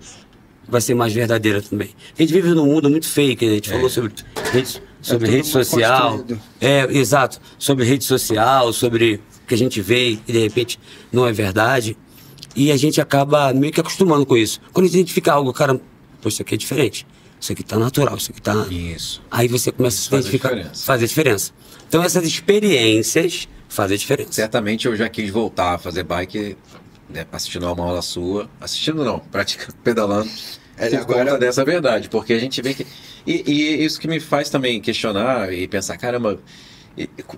vai ser mais verdadeira também. A gente vive num mundo muito fake, né? A gente falou sobre rede social. Exato. Sobre rede social, sobre que a gente vê e de repente não é verdade, e a gente acaba meio que acostumando com isso. Quando a gente identifica algo, cara, pô, isso aqui é diferente, isso aqui tá natural, isso aqui tá... Isso. Aí você começa a se identificar, fazer diferença. Então essas experiências fazem diferença. Certamente eu já quis voltar a fazer bike, né, assistindo a uma aula sua, praticando, pedalando, por conta dessa verdade, porque a gente vê que... E isso que me faz também questionar e pensar, caramba,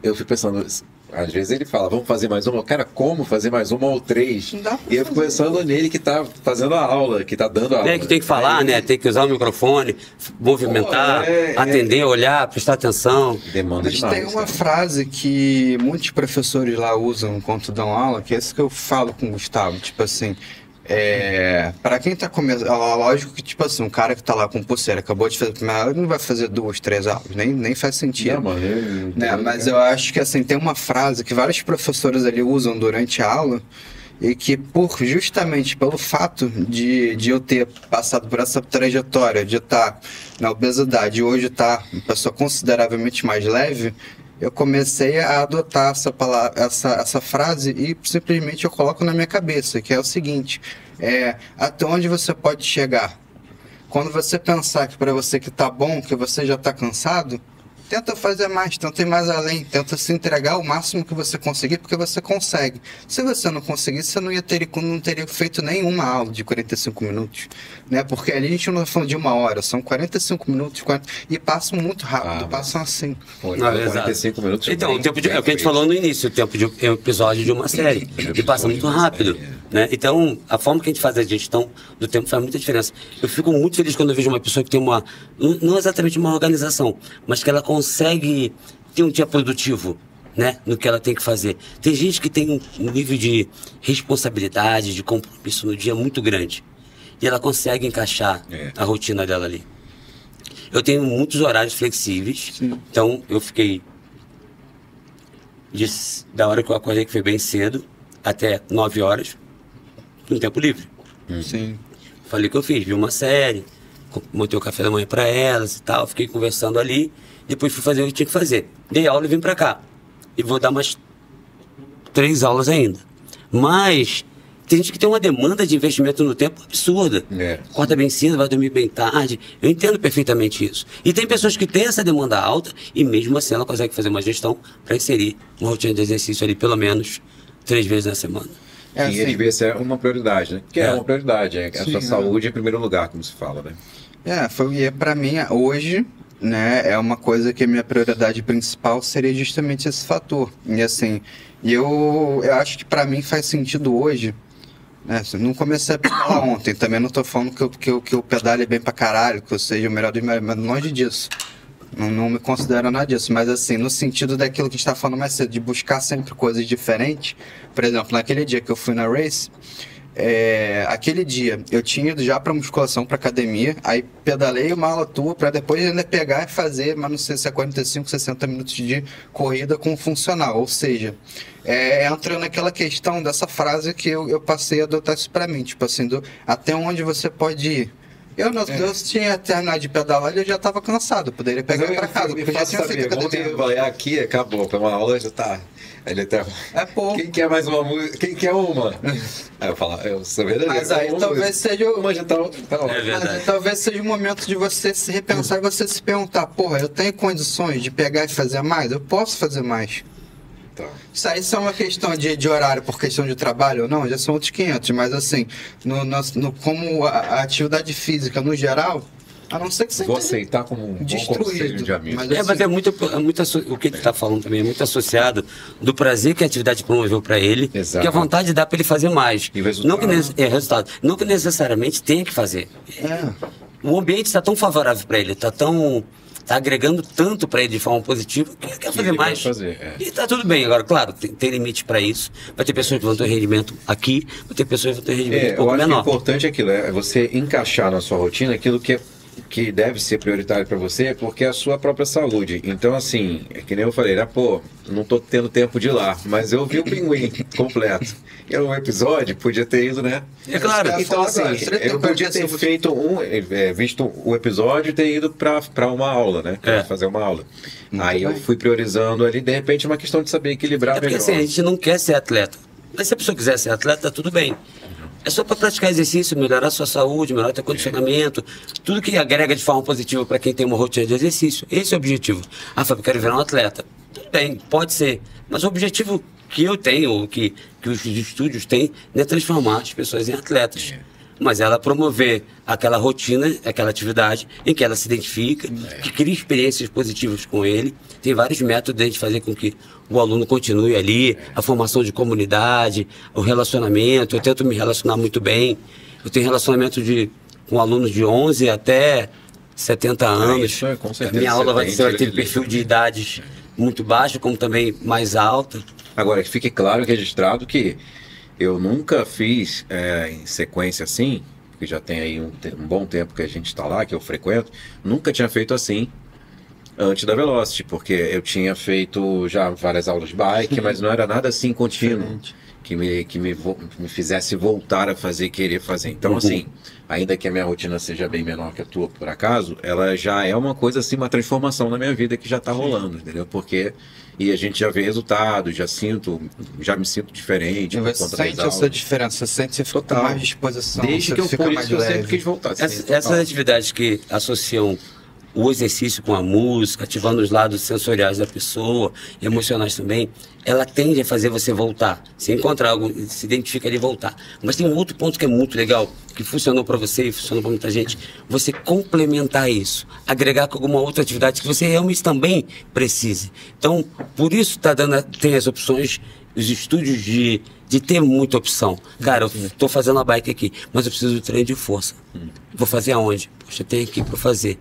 eu fico pensando... Às vezes ele fala, vamos fazer mais uma. Cara, como fazer mais uma ou 3? E eu fico pensando nele que tá fazendo a aula, que tá dando a aula. Tem que falar, né? Tem que usar o microfone, movimentar, atender, olhar, prestar atenção. Demanda demais. Tem uma frase que muitos professores lá usam enquanto dão aula, que é isso que eu falo com o Gustavo. Tipo assim, para quem tá começando, lógico que tipo assim, um cara que tá lá com pulseira, acabou de fazer a primeira aula, ele não vai fazer 2, 3 aulas, nem faz sentido. Não, mas eu acho que assim, tem uma frase que vários professores ali usam durante a aula, e que justamente pelo fato de eu ter passado por essa trajetória de estar na obesidade e hoje estar uma pessoa consideravelmente mais leve, eu comecei a adotar essa frase e simplesmente eu coloco na minha cabeça, que é o seguinte, até onde você pode chegar? Quando você pensar que para você que tá bom, que você já tá cansado, tenta fazer mais, tenta ir mais além, tenta se entregar o máximo que você conseguir, porque você consegue. Se você não conseguir, você não teria feito nenhuma aula de 45 minutos, né? Porque ali a gente não está falando de 1 hora, são 45 minutos, e passam muito rápido, passam assim. 45 minutos. Então, é o que a gente falou no início, o tempo de episódio de uma série, e passa muito rápido. né? Então, a forma que a gente faz a gestão do tempo faz muita diferença. Eu fico muito feliz quando eu vejo uma pessoa que tem não exatamente uma organização, mas que ela consegue ter um dia produtivo, né, no que ela tem que fazer. Tem gente que tem um nível de responsabilidade, de compromisso no dia muito grande. E ela consegue encaixar a rotina dela ali. Eu tenho muitos horários flexíveis. Sim. Então, eu fiquei da hora que eu acordei, que foi bem cedo, até 9 horas, no tempo livre. Sim. Falei o que eu fiz, vi uma série, montei o café da manhã para elas e tal, fiquei conversando ali, depois fui fazer o que tinha que fazer. Dei aula e vim para cá. E vou dar umas 3 aulas ainda. Mas tem gente que tem uma demanda de investimento no tempo absurda. Acorda bem cedo, vai dormir bem tarde. Eu entendo perfeitamente isso. E tem pessoas que têm essa demanda alta e mesmo assim ela consegue fazer uma gestão para inserir uma rotina de exercício ali pelo menos 3 vezes na semana. E às vezes é uma prioridade, né? Que é uma prioridade, a sua saúde em primeiro lugar, como se fala, né? E para mim, hoje, né, é uma coisa que a minha prioridade principal seria justamente esse fator. E assim, eu acho que para mim faz sentido hoje, né? Não comecei a pedalar ontem, também não tô falando que eu pedale bem pra caralho, que eu seja o melhor dos melhores, mas longe disso. Não me considero nada disso, mas assim, no sentido daquilo que a gente tá falando mais cedo, de buscar sempre coisas diferentes. Por exemplo, naquele dia que eu fui na Race, aquele dia eu tinha ido já pra musculação, pra academia, aí pedalei uma aula tua pra depois ainda pegar e fazer, mas não sei se é 45, 60 minutos de corrida com funcional, ou seja, entra naquela questão dessa frase que eu passei a adotar isso pra mim, tipo assim, até onde você pode ir. Eu tinha terminado de pedalar e eu já estava cansado, poderia pegar pra casa, porque eu já tinha feito academia. Ontem aqui, acabou, foi uma aula, já tá. Ele até... Quem quer mais uma música? Quem quer uma? Aí eu falo, eu sou verdadeiro. Mas aí talvez seja uma já tá mas talvez seja o momento de você se repensar e você se perguntar, porra, eu tenho condições de pegar e fazer mais? Eu posso fazer mais? Isso aí só é uma questão de horário por questão de trabalho ou não, já são outros 500, mas assim, como a atividade física no geral, a não ser que você vou aceitar como um destruído de amigo. Mas é muito o que ele está falando também é muito associado do prazer que a atividade promoveu para ele, que a vontade dá para ele fazer mais. E resultado. Resultado. Não que necessariamente tenha que fazer. O ambiente está tão favorável para ele, está agregando tanto para ele de forma positiva que ele quer fazer mais. E tá tudo bem. Agora, claro, tem limite para isso. Vai ter pessoas que vão ter rendimento aqui, vai ter pessoas que vão ter rendimento um pouco menor. Eu acho que o importante é aquilo, é você encaixar na sua rotina aquilo que deve ser prioritário para você, porque é a sua própria saúde. Então, assim, que nem eu falei, não tô tendo tempo de ir lá, mas eu vi o Pinguim completo. E um episódio, podia ter ido, né? É claro. Então, assim, eu podia ter feito visto o episódio e ter ido para uma aula, né? Fazer uma aula. Aí eu fui priorizando ali, de repente, uma questão de saber equilibrar melhor. Porque assim, a gente não quer ser atleta. Mas se a pessoa quiser ser atleta, tudo bem. É só para praticar exercício, melhorar a sua saúde, melhorar o seu condicionamento, tudo que agrega de forma positiva para quem tem uma rotina de exercício. Esse é o objetivo. Fábio, eu quero virar um atleta. Tudo bem, pode ser. Mas o objetivo que eu tenho, que os estúdios têm, não é transformar as pessoas em atletas. Mas ela promover aquela rotina, aquela atividade em que ela se identifica, que cria experiências positivas com ele. Tem vários métodos de a gente fazer com que o aluno continue ali, a formação de comunidade, o relacionamento. Eu tento me relacionar muito bem. Eu tenho relacionamento com alunos de 11 até 70 anos. Isso, com certeza. A minha aula vai ter perfil de idades muito baixo, como também mais alta. Agora, que fique claro, registrado, que eu nunca fiz em sequência assim, porque já tem aí um bom tempo que a gente está lá, que eu frequento, nunca tinha feito assim antes da Velocity, porque eu tinha feito já várias aulas de bike, mas não era nada assim contínuo, que me fizesse voltar a fazer, querer fazer. Então, assim, ainda que a minha rotina seja bem menor que a tua, por acaso, ela já é uma coisa assim, uma transformação na minha vida que já está rolando, entendeu? Porque... E a gente já vê resultados, já me sinto diferente. Você sente essa diferença, você sente total mais disposição. Desde que eu fica mais eu leve. sempre quis voltar. Essas atividades que associam o exercício com a música, ativando os lados sensoriais da pessoa, emocionais também, ela tende a fazer você voltar. Se encontrar algo, se identifica ali e voltar. Mas tem um outro ponto que é muito legal, que funcionou para você e funcionou para muita gente, você complementar isso, agregar com alguma outra atividade que você realmente também precise. Então, por isso tem as opções, os estúdios de de ter muita opção. Cara, eu tô fazendo a bike aqui, mas eu preciso de treino de força. Vou fazer aonde? Poxa, tem aqui para fazer.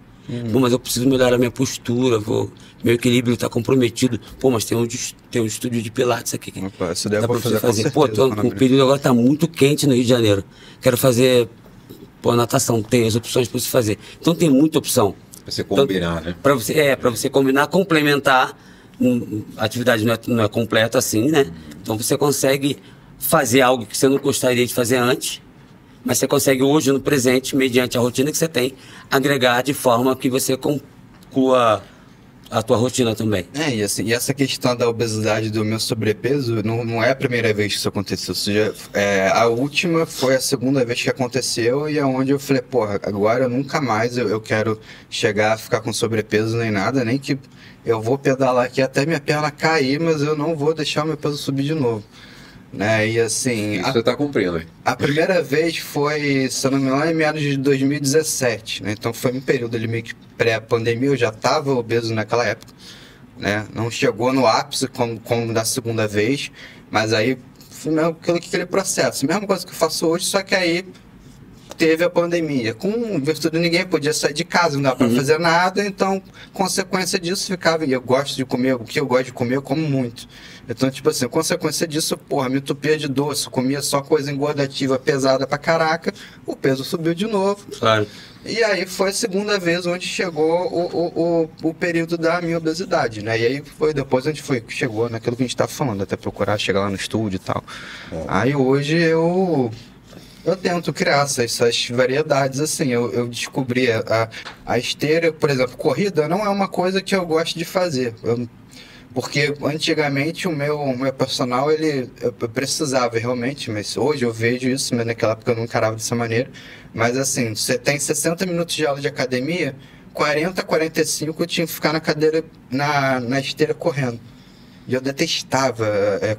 Pô, mas eu preciso melhorar a minha postura, meu equilíbrio está comprometido. Pô, mas tem um estúdio de pilates aqui. Opa, isso daí dá eu vou pra fazer. Pô, o período agora tá muito quente no Rio de Janeiro. Quero fazer, pô, natação. Tem as opções para você fazer. Então tem muita opção. Pra você combinar, né? Para você combinar, complementar. A atividade não é completa assim, né? Então você consegue fazer algo que você não gostaria de fazer antes, mas você consegue hoje, no presente, mediante a rotina que você tem, agregar de forma que você conclua a tua rotina também. E assim, e essa questão da obesidade, do meu sobrepeso, não é a primeira vez que isso aconteceu. Ou seja, a última foi a segunda vez que aconteceu, e é onde eu falei, porra, agora nunca mais eu quero chegar a ficar com sobrepeso nem nada, nem que eu vou pedalar aqui até minha perna cair, mas eu não vou deixar o meu peso subir de novo. Né? E assim, isso você está cumprindo, hein? A primeira vez foi, se eu não me engano, em meados de 2017, né? Então foi um período ali meio que pré-pandemia, eu já estava obeso naquela época, né? Não chegou no ápice como da segunda vez, mas aí foi mesmo aquele processo, mesma coisa que eu faço hoje, só que aí teve a pandemia. Com virtude, ninguém podia sair de casa, não dava para fazer nada, então, consequência disso, ficava. E eu gosto de comer, o que eu gosto de comer, eu como muito. Então, tipo assim, consequência disso, porra, me entupia de doce, comia só coisa engordativa, pesada pra caraca, o peso subiu de novo. Claro. E aí foi a segunda vez onde chegou o período da minha obesidade, né? E aí foi depois onde chegou naquilo que a gente tá falando, até procurar chegar lá no estúdio e tal. Aí hoje eu tento criar essas variedades, assim, eu descobri a esteira, por exemplo, corrida não é uma coisa que eu gosto de fazer, porque antigamente o meu personal, eu precisava realmente, mas hoje eu vejo isso, mas naquela época eu não encarava dessa maneira, mas assim, você tem 60 minutos de aula de academia, 40, 45 eu tinha que ficar na cadeira, na esteira correndo. E eu detestava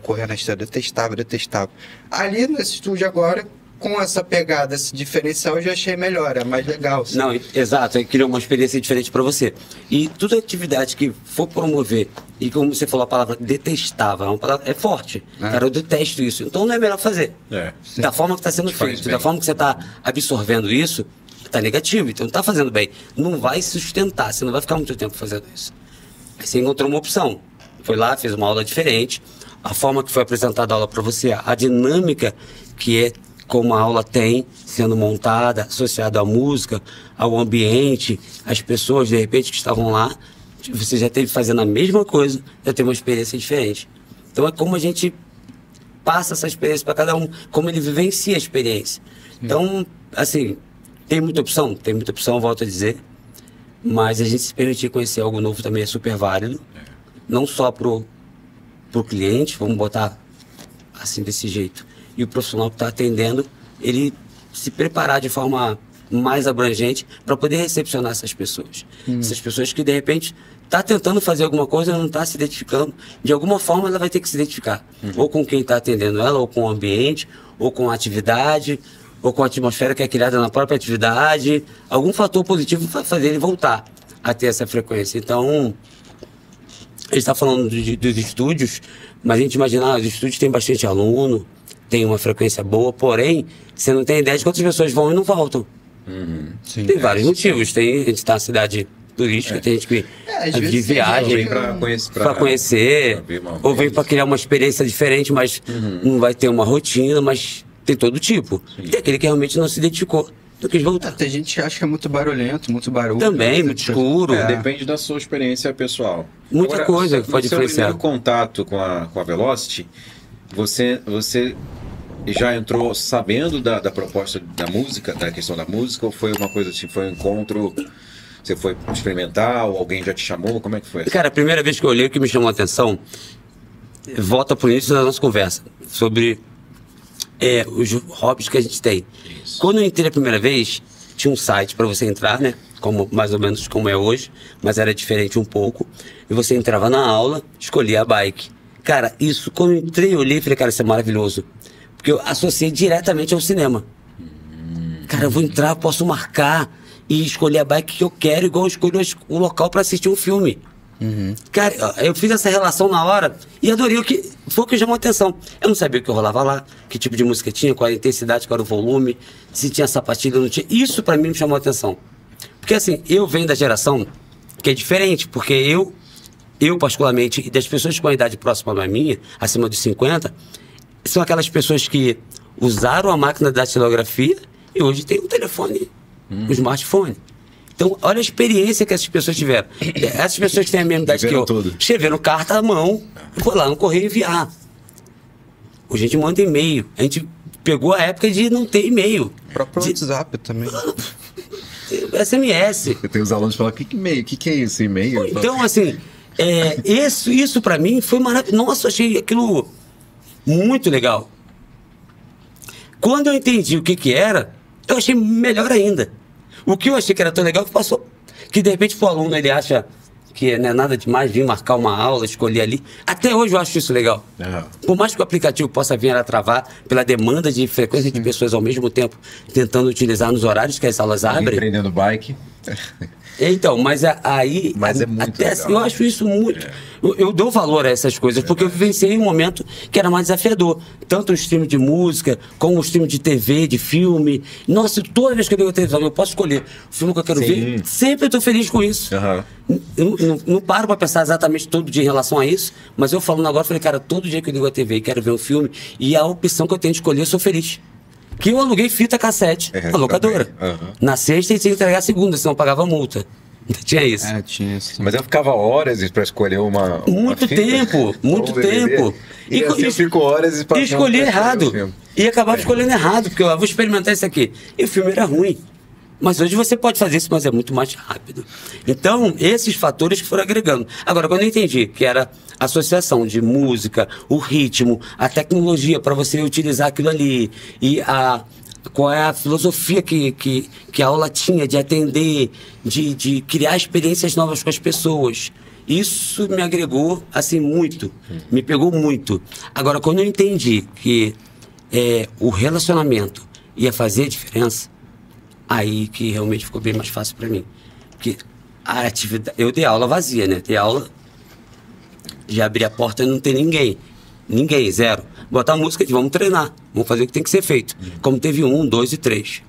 correr na esteira, detestava. Ali nesse estúdio agora, com essa pegada, esse diferencial, eu já achei melhor, é mais legal. Sabe? Não, exato, criou uma experiência diferente para você. E toda atividade que for promover, e como você falou a palavra detestava, é forte. Cara, eu detesto isso. Então não é melhor fazer. Da forma que está sendo feito, da forma que você está absorvendo isso, está negativo, então não está fazendo bem. Não vai sustentar, você não vai ficar muito tempo fazendo isso. Aí você encontrou uma opção. Foi lá, fez uma aula diferente, a forma que foi apresentada a aula para você, a dinâmica que é como a aula tem, sendo montada, associada à música, ao ambiente, às pessoas, de repente, que estavam lá, você já teve fazendo a mesma coisa, já teve uma experiência diferente. Então é como a gente passa essa experiência para cada um, como ele vivencia a experiência. Então, assim, tem muita opção, volto a dizer, mas a gente se permitir conhecer algo novo também é super válido, não só pro cliente, vamos botar assim desse jeito, e o profissional que está atendendo, ele se preparar de forma mais abrangente para poder recepcionar essas pessoas. Essas pessoas que, de repente, está tentando fazer alguma coisa e não está se identificando. De alguma forma, ela vai ter que se identificar. Ou com quem está atendendo ela, ou com o ambiente, ou com a atividade, ou com a atmosfera que é criada na própria atividade. Algum fator positivo vai fazer ele voltar a ter essa frequência. Então, a gente está falando dos estúdios, mas a gente imagina, os estúdios têm bastante aluno, tem uma frequência boa, porém, você não tem ideia de quantas pessoas vão e não voltam. Sim, tem vários motivos. A gente está na cidade turística, tem gente que de viagem para conhecer, ou vem para criar uma experiência diferente, mas não vai ter uma rotina, mas tem todo tipo. E tem aquele que realmente não se identificou, não quis voltar. Tem gente que acha que é muito barulhento, muito barulho. Também, muito escuro. Depende da sua experiência pessoal. Muita Agora, coisa que pode influenciar. No seu primeiro contato com a Velocity, você já entrou sabendo da proposta da música, da questão da música, ou foi uma coisa assim, foi um encontro, você foi experimentar, ou alguém já te chamou, como é que foi? Cara, a primeira vez que eu olhei, o que me chamou a atenção, volta pro início da nossa conversa, sobre os hobbies que a gente tem. Isso. Quando eu entrei a primeira vez, tinha um site para você entrar, né? Mais ou menos como é hoje, mas era diferente um pouco, e você entrava na aula, escolhia a bike. Cara, isso, quando eu entrei, eu olhei e falei, cara, isso é maravilhoso. Porque eu associei diretamente ao cinema. Cara, eu vou entrar, posso marcar e escolher a bike que eu quero, igual eu escolho o local para assistir um filme. Cara, eu fiz essa relação na hora e adorei o que... foi o que chamou a atenção. Eu não sabia o que rolava lá, que tipo de música tinha, qual era a intensidade, qual era o volume, se tinha sapatilha ou não tinha. Isso pra mim me chamou a atenção. Porque assim, eu venho da geração que é diferente, porque eu particularmente, e das pessoas com a idade próxima da minha, acima dos 50, são aquelas pessoas que usaram a máquina da datilografia e hoje tem um telefone, um smartphone. Então, olha a experiência que essas pessoas tiveram. Essas pessoas que têm a mesma idade que eu, escreveram carta à mão, foi lá no correio enviar. Hoje a gente manda e-mail. A gente pegou a época de não ter e-mail. O próprio WhatsApp também. SMS. Tem os alunos que falam, que e-mail? O que é isso, e-mail? Então, assim, isso pra mim foi maravilhoso. Nossa, eu achei aquilo muito legal. Quando eu entendi o que era, eu achei melhor ainda. O que eu achei que era tão legal que passou. Que de repente o aluno ele acha que não é nada demais vir marcar uma aula, escolher ali. Até hoje eu acho isso legal. Por mais que o aplicativo possa vir a travar pela demanda de frequência de pessoas ao mesmo tempo tentando utilizar nos horários que as aulas abrem. Aprendendo bike. Então, mas aí... Mas é muito até legal. Eu acho isso muito... Eu dou valor a essas coisas, porque eu vivenciei um momento que era mais desafiador. Tanto o stream de música, como o stream de TV, de filme. Nossa, toda vez que eu ligo a televisão, eu posso escolher o filme que eu quero ver. Sempre eu estou feliz com isso. Eu não paro para pensar exatamente todo dia em relação a isso, mas eu falando agora, falei, cara, todo dia que eu ligo a TV e quero ver um filme, e a opção que eu tenho de escolher, eu sou feliz. Que eu aluguei fita cassete, na locadora. Na sexta e tinha que entregar a segunda, senão eu pagava multa. Tinha isso. Tinha isso. Mas eu ficava horas para escolher uma muito fita, tempo, muito tempo. E assim eu fico horas e escolhi errado. E acabava escolhendo errado, porque eu vou experimentar isso aqui. E o filme era ruim. Mas hoje você pode fazer isso, mas é muito mais rápido. Então, esses fatores que foram agregando. Agora, quando eu entendi que era a associação de música, o ritmo, a tecnologia para você utilizar aquilo ali, e qual é a filosofia que a aula tinha de atender, de criar experiências novas com as pessoas. Isso me agregou, assim, muito. Me pegou muito. Agora, quando eu entendi que o relacionamento ia fazer a diferença, aí que realmente ficou bem mais fácil para mim. Porque a atividade... Eu dei aula vazia, né? Dei aula, já abri a porta e não tem ninguém. Ninguém, zero. Botar música de vamos treinar, vamos fazer o que tem que ser feito. Como teve 1, 2 e 3.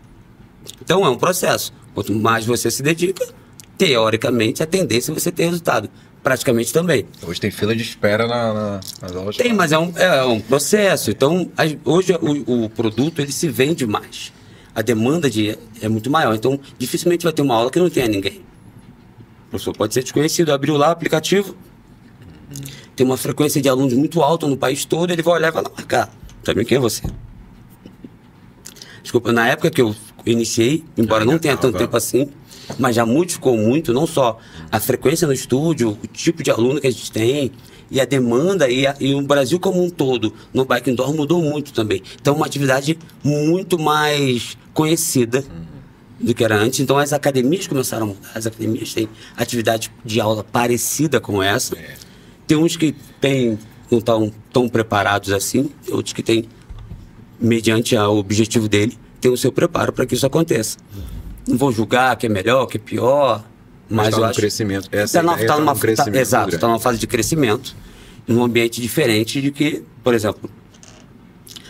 Então é um processo. Quanto mais você se dedica, teoricamente a tendência é você ter resultado. Praticamente também. Hoje tem fila de espera nas aulas. Tem, mas é um processo. Então, hoje o produto ele se vende mais. A demanda é muito maior. Então, dificilmente vai ter uma aula que não tenha ninguém. O professor pode ser desconhecido, abriu lá o aplicativo, tem uma frequência de alunos muito alta no país todo, ele vai olhar e vai lá marcar. Sabe quem é você? Desculpa, na época que eu iniciei, embora não tenha tanto tempo assim, mas já modificou muito, não só a frequência no estúdio, o tipo de aluno que a gente tem, e a demanda, e o Brasil como um todo, no Bike Indoor mudou muito também. Então, uma atividade muito mais conhecida do que era antes. Então, as academias começaram a mudar. As academias têm atividade de aula parecida com essa. Tem uns que não estão tão preparados assim, outros que têm, mediante o objetivo dele, tem o seu preparo para que isso aconteça. Não vou julgar que é melhor, que é pior, mas eu acho... Crescimento. Está numa fase de crescimento, num ambiente diferente de que, por exemplo,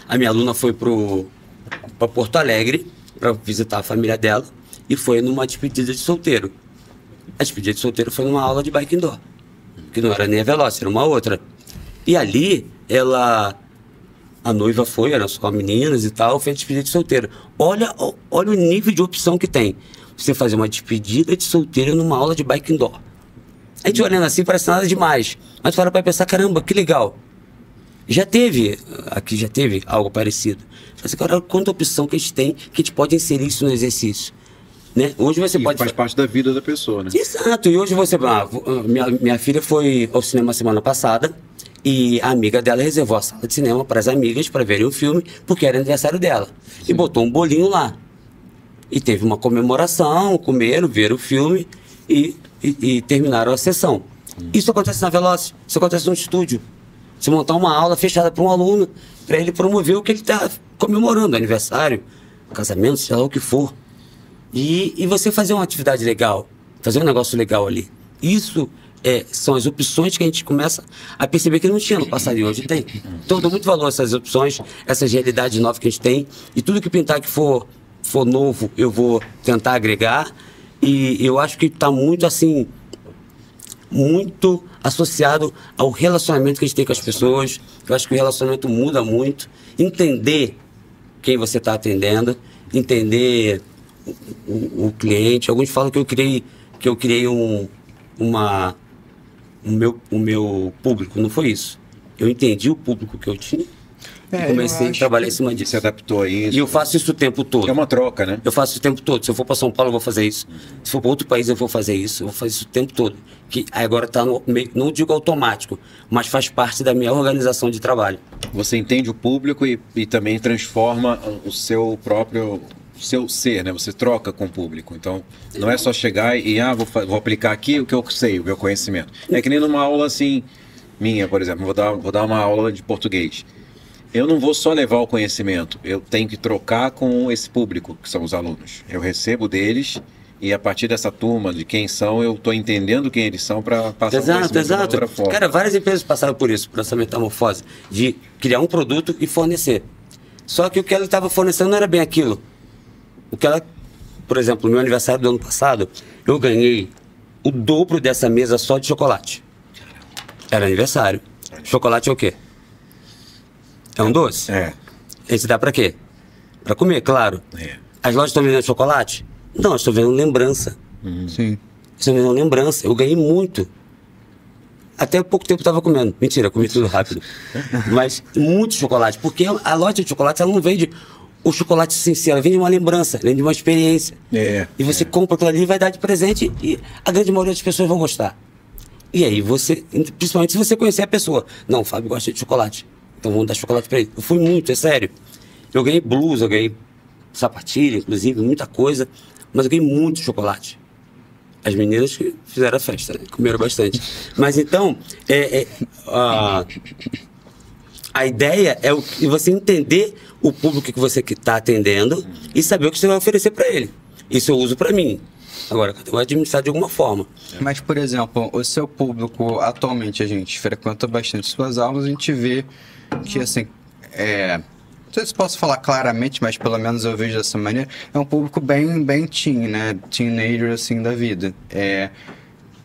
a minha aluna foi para Porto Alegre para visitar a família dela e foi numa despedida de solteiro. A despedida de solteiro foi numa aula de bike indoor, que não era nem a Veloci, era uma outra. E ali, a noiva foi, eram só meninas e tal, fez despedida de solteiro. Olha o nível de opção que tem. Você fazer uma despedida de solteiro numa aula de bike indoor. A gente olhando assim, parece nada demais. Mas para pra pensar, caramba, que legal. Aqui já teve algo parecido. Mas, cara, quanta opção que a gente tem, que a gente pode inserir isso no exercício. Né? Hoje você pode... faz parte da vida da pessoa, né? Exato. E hoje você... minha filha foi ao cinema semana passada e a amiga dela reservou a sala de cinema para as amigas para verem o filme, porque era aniversário dela. Sim. E botou um bolinho lá. E teve uma comemoração, comeram, viram o filme e terminaram a sessão. Isso acontece na Veloci, isso acontece no estúdio. Você montar uma aula fechada para um aluno, para ele promover o que ele está comemorando, aniversário, casamento, sei lá o que for. E você fazer uma atividade legal, fazer um negócio legal ali. Isso são as opções que a gente começa a perceber que não tinha no passado e hoje tem. Então eu dou muito valor a essas opções, essas realidades novas que a gente tem, e tudo que pintar que for novo, eu vou tentar agregar, e eu acho que está muito assim, muito associado ao relacionamento que a gente tem com as pessoas. Eu acho que o relacionamento muda muito, entender quem você está atendendo, entender o cliente. Alguns falam que eu criei o meu público. Não foi isso. Eu entendi o público que eu tinha e comecei a trabalhar em cima disso. Se adaptou a isso. E eu faço isso o tempo todo. É uma troca, né? Eu faço isso o tempo todo. Se eu for para São Paulo, eu vou fazer isso. Se for para outro país, eu vou fazer isso. Eu vou fazer isso o tempo todo. Que agora está não digo automático, mas faz parte da minha organização de trabalho. Você entende o público e também transforma o seu próprio... seu ser, né? Você troca com o público. Então, não é só chegar e vou aplicar aqui o que eu sei, o meu conhecimento. É que nem numa aula assim, minha, por exemplo, vou dar uma aula de português. Eu não vou só levar o conhecimento, eu tenho que trocar com esse público, que são os alunos. Eu recebo deles e a partir dessa turma, de quem são, eu estou entendendo quem eles são para passar o conhecimento de uma outra forma. Cara, várias empresas passaram por isso, por essa metamorfose, de criar um produto e fornecer. Só que o que ela estava fornecendo não era bem aquilo. O que ela, por exemplo, no meu aniversário do ano passado, eu ganhei o dobro dessa mesa só de chocolate. Era aniversário. Chocolate é o quê? É um doce? É. Esse dá pra quê? Pra comer, claro. É. As lojas estão vendendo chocolate? Não, estou vendendo lembrança. Sim. Estou vendendo lembrança. Eu ganhei muito. Até pouco tempo eu estava comendo. Mentira, comi tudo rápido. Mas muito chocolate. Porque a loja de chocolate, ela não vende o chocolate sincero, ela vende uma lembrança, vende uma experiência. E você compra aquilo ali e vai dar de presente e a grande maioria das pessoas vão gostar. E aí você, principalmente se você conhecer a pessoa. Não, o Fábio gosta de chocolate. Então vamos dar chocolate pra ele. Eu fui muito, é sério. Eu ganhei blusa, eu ganhei sapatilha, inclusive, muita coisa. Mas eu ganhei muito chocolate. As meninas que fizeram a festa, né? Comeram bastante. Mas então, a ideia é você entender o público que você está atendendo e saber o que você vai oferecer para ele. Isso eu uso para mim. Agora, eu vou administrar de alguma forma. Mas, por exemplo, o seu público, atualmente a gente frequenta bastante suas aulas, a gente vê que, assim, não sei se posso falar claramente, mas pelo menos eu vejo dessa maneira, é um público bem teen, né? Teenager, assim, da vida.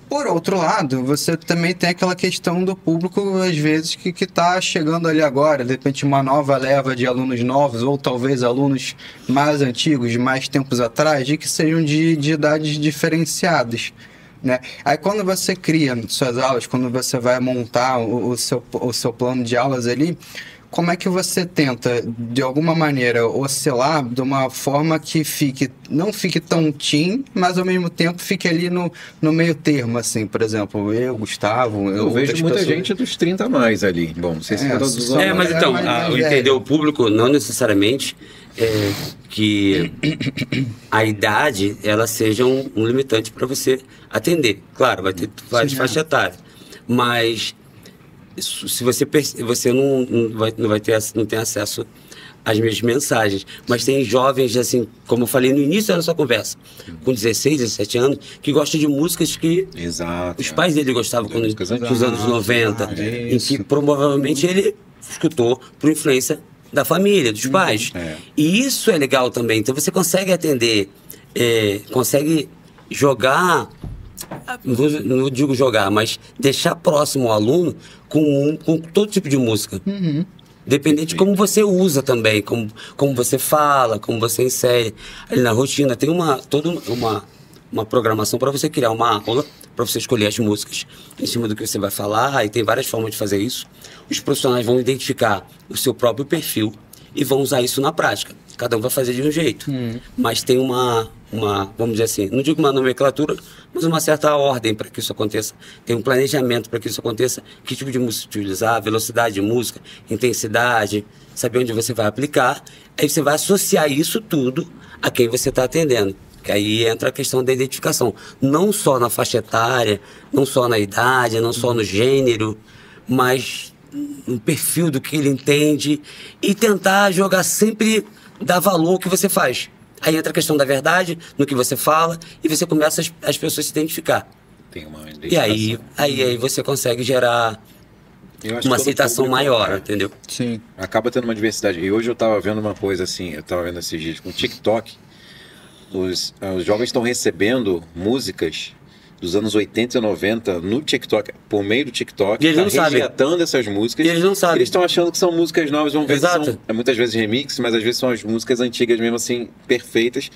Por outro lado, você também tem aquela questão do público, às vezes, que está chegando ali agora, de repente uma nova leva de alunos novos, ou talvez alunos mais antigos, de mais tempos atrás, e que sejam de idades diferenciadas, né? Aí quando você cria suas aulas, quando você vai montar o seu plano de aulas ali, como é que você tenta, de alguma maneira, oscilar de uma forma que não fique tão teen, mas ao mesmo tempo fique ali no meio termo, assim, por exemplo, eu, Gustavo... Eu vejo muita gente dos 30 a mais ali. Bom, não sei se todos os alunos... Mas então, entender o público não necessariamente que a idade, ela seja um limitante para você atender. Claro, vai ter várias faixas etárias, mas... se você não tem acesso às minhas mensagens, mas tem jovens, assim, como eu falei no início da nossa conversa, com 16, 17 anos, que gostam de músicas que os pais dele gostavam nos anos 90, em que provavelmente ele escutou por influência da família, dos pais. E isso é legal também. Então você consegue atender, consegue jogar... Não digo jogar, mas deixar próximo ao aluno com todo tipo de música. Dependente de como você usa também, como você fala, como você insere. Ali na rotina tem toda uma programação para você criar uma aula, para você escolher as músicas em cima do que você vai falar, e tem várias formas de fazer isso. Os profissionais vão identificar o seu próprio perfil e vão usar isso na prática. Cada um vai fazer de um jeito. Mas tem vamos dizer assim, não digo uma nomenclatura, mas uma certa ordem para que isso aconteça. Tem um planejamento para que isso aconteça. Que tipo de música utilizar, velocidade de música, intensidade, saber onde você vai aplicar. Aí você vai associar isso tudo a quem você está atendendo. Que aí entra a questão da identificação. Não só na faixa etária, não só na idade, não só no gênero, mas no perfil do que ele entende e tentar jogar sempre, dar valor ao que você faz. Aí entra a questão da verdade, no que você fala, e você começa as pessoas a se identificar. tem uma E aí você consegue gerar uma aceitação maior, entendeu? Sim. Acaba tendo uma diversidade. E hoje eu tava vendo uma coisa assim, eu tava vendo esses dias com o TikTok, os jovens estão recebendo músicas dos anos 80 e 90 no TikTok, por meio do TikTok, e eles não sabem resgatando essas músicas. E eles não sabem. Eles estão achando que são músicas novas, vão ver que Exato. são muitas vezes remixes, mas às vezes são as músicas antigas mesmo assim, perfeitas.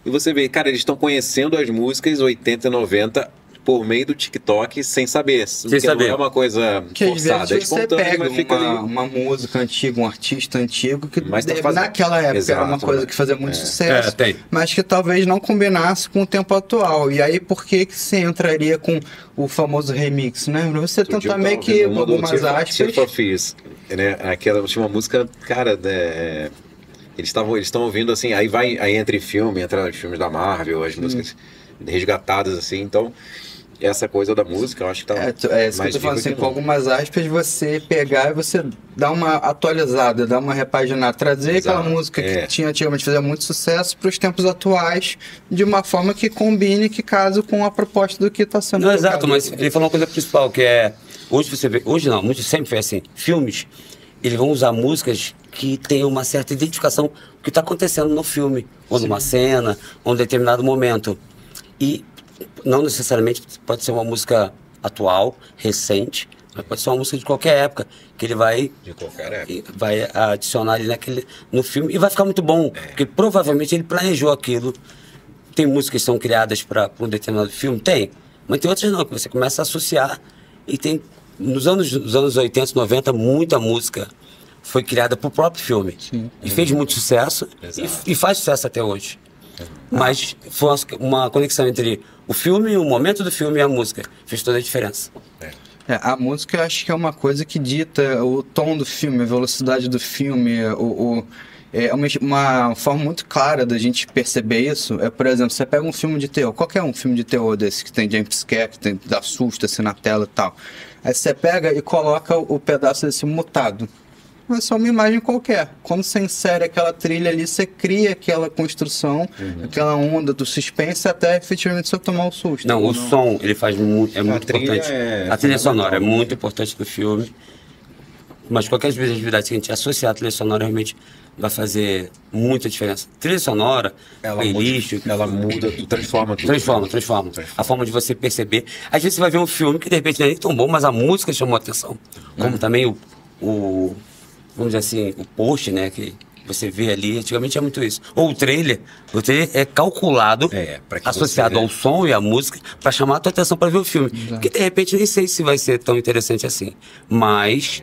E você vê, cara, eles estão conhecendo as músicas 80 e 90 por meio do TikTok sem saber. Não é uma coisa que forçada, às vezes você pega mas fica uma música antiga, um artista antigo que Mas tá fazendo... naquela época Exato, era uma coisa que fazia muito sucesso, tem. mas que talvez não combinasse com o tempo atual. E aí por que você entraria com o famoso remix, né? Pra você tentar meio que algumas aspas. Né? Aquela última música, cara, eles estão ouvindo assim, aí entra em filme, entra os filmes da Marvel, as músicas resgatadas assim, então essa coisa da música, eu acho que tá isso mais que eu tô falando assim, viva com algumas aspas, você pegar e você dar uma atualizada, dar uma repaginada, trazer aquela música que tinha antigamente, fazia muito sucesso para os tempos atuais, de uma forma que combine, que case com a proposta do que está sendo Não, exato, mas ele falou uma coisa principal, que é, hoje você vê, hoje não, muito sempre foi assim, filmes, eles vão usar músicas que tem uma certa identificação com o que está acontecendo no filme, ou numa cena, ou em um determinado momento. E não necessariamente pode ser uma música atual, recente, mas pode ser uma música de qualquer época, que ele vai adicionar ali no filme e vai ficar muito bom, porque provavelmente ele planejou aquilo. Tem músicas que são criadas para um determinado filme? Tem, mas tem outras não, que você começa a associar e tem, nos anos 80, 90, muita música foi criada para o próprio filme. Sim. E fez muito sucesso e faz sucesso até hoje. Mas foi uma conexão entre o filme, o momento do filme e a música. Fez toda a diferença. A música eu acho que é uma coisa que dita o tom do filme, a velocidade do filme, é uma forma muito clara da gente perceber isso. Por exemplo, você pega um filme de terror, qualquer um filme de terror desse que tem jumpscare, que tem dá susto assim na tela e tal. Aí você pega e coloca o pedaço desse mutado. É só uma imagem qualquer. Quando você insere aquela trilha ali, você cria aquela construção, aquela onda do suspense até efetivamente você tomar o susto. Não, o som, ele faz muito, é muito importante. A trilha sonora é muito importante do filme. Mas qualquer atividade que a gente associar a trilha sonora realmente vai fazer muita diferença. Trilha sonora, playlist... Ela muda, transforma tudo. Transforma. A forma de você perceber. Às vezes você vai ver um filme que de repente não é nem tão bom, mas a música chamou a atenção. Como também vamos dizer assim, o post, né, que você vê ali, antigamente é muito isso. Ou o trailer é calculado, associado ao som e à música, para chamar a tua atenção para ver o filme. Que de repente nem sei se vai ser tão interessante assim. Mas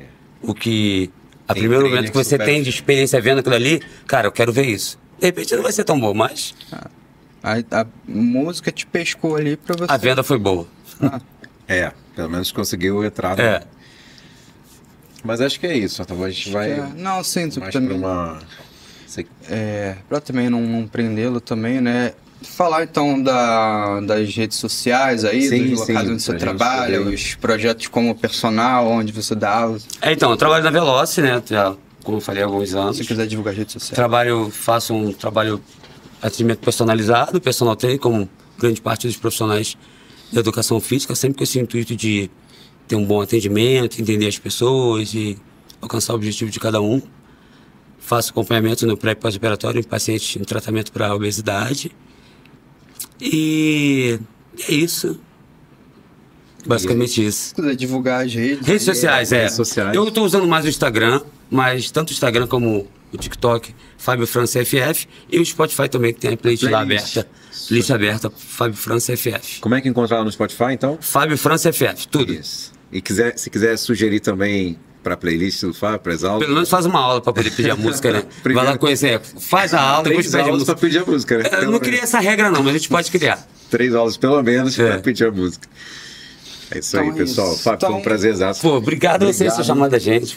a primeiro momento que você tem de experiência vendo aquilo ali, cara, eu quero ver isso. De repente não vai ser tão bom, mas... A música te pescou ali para você... A venda foi boa. Pelo menos conseguiu entrar. Mas acho que é isso. Então a gente vai... Não, sim, mais também... para também não prendê-lo também, né? Falar então das redes sociais aí, dos locais onde você trabalha, os projetos como personal, onde você dá aula. Então, eu trabalho na Veloce, né? Já, como eu falei, há alguns anos. Se quiser divulgar as redes sociais. Faço um trabalho atendimento personalizado, personal training, como grande parte dos profissionais da educação física, sempre com esse intuito de ter um bom atendimento, entender as pessoas e alcançar o objetivo de cada um. Faço acompanhamento no pré e pós-operatório em pacientes em tratamento para obesidade. E é isso. Basicamente isso. Se quiser divulgar as redes... Redes sociais, Eu estou usando mais o Instagram, mas tanto o Instagram como o TikTok, Fábio França FF, e o Spotify também, que tem a playlist lá aberta. Playlist aberta, Fábio França FF. Como é que encontrar lá no Spotify, então? Fábio França FF, tudo. Isso. E se quiser sugerir também para a playlist do Fábio, para as aulas... Pelo menos faz uma aula para poder pedir a música, né? Vai lá conhecer, faz a aula, depois pede a música. Para pedir a música, né? Eu não queria essa regra não, mas a gente pode criar. 3 aulas pelo menos para pedir a música. É isso aí, pessoal. Fábio, foi um prazer. Obrigado a vocês por chamar da gente,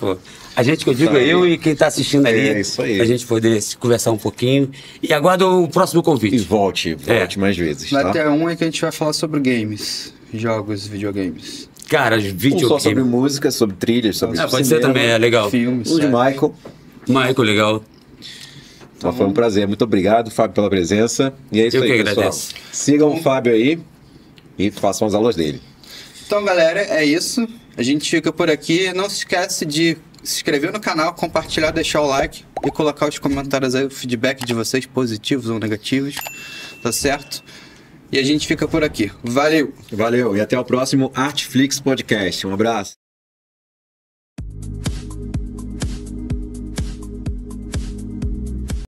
A gente que eu digo, eu e quem está assistindo ali. É isso aí. A gente poder conversar um pouquinho. E aguardo o próximo convite. E volte mais vezes. Vai ter um em que a gente vai falar sobre games, jogos, videogames. Cara, videogames. Só sobre música, sobre trilhas, sobre pode ser também, é legal. Filmes. O de Michael. Michael, legal. Então foi um prazer. Muito obrigado, Fábio, pela presença. E é isso aí, pessoal. Agradeço. Sigam o Fábio aí e façam as aulas dele. Então, galera, é isso. A gente fica por aqui. Não se esquece de se inscrever no canal, compartilhar, deixar o like e colocar os comentários aí, o feedback de vocês, positivos ou negativos. Tá certo? E a gente fica por aqui. Valeu! Valeu, e até o próximo Artflix Podcast. Um abraço.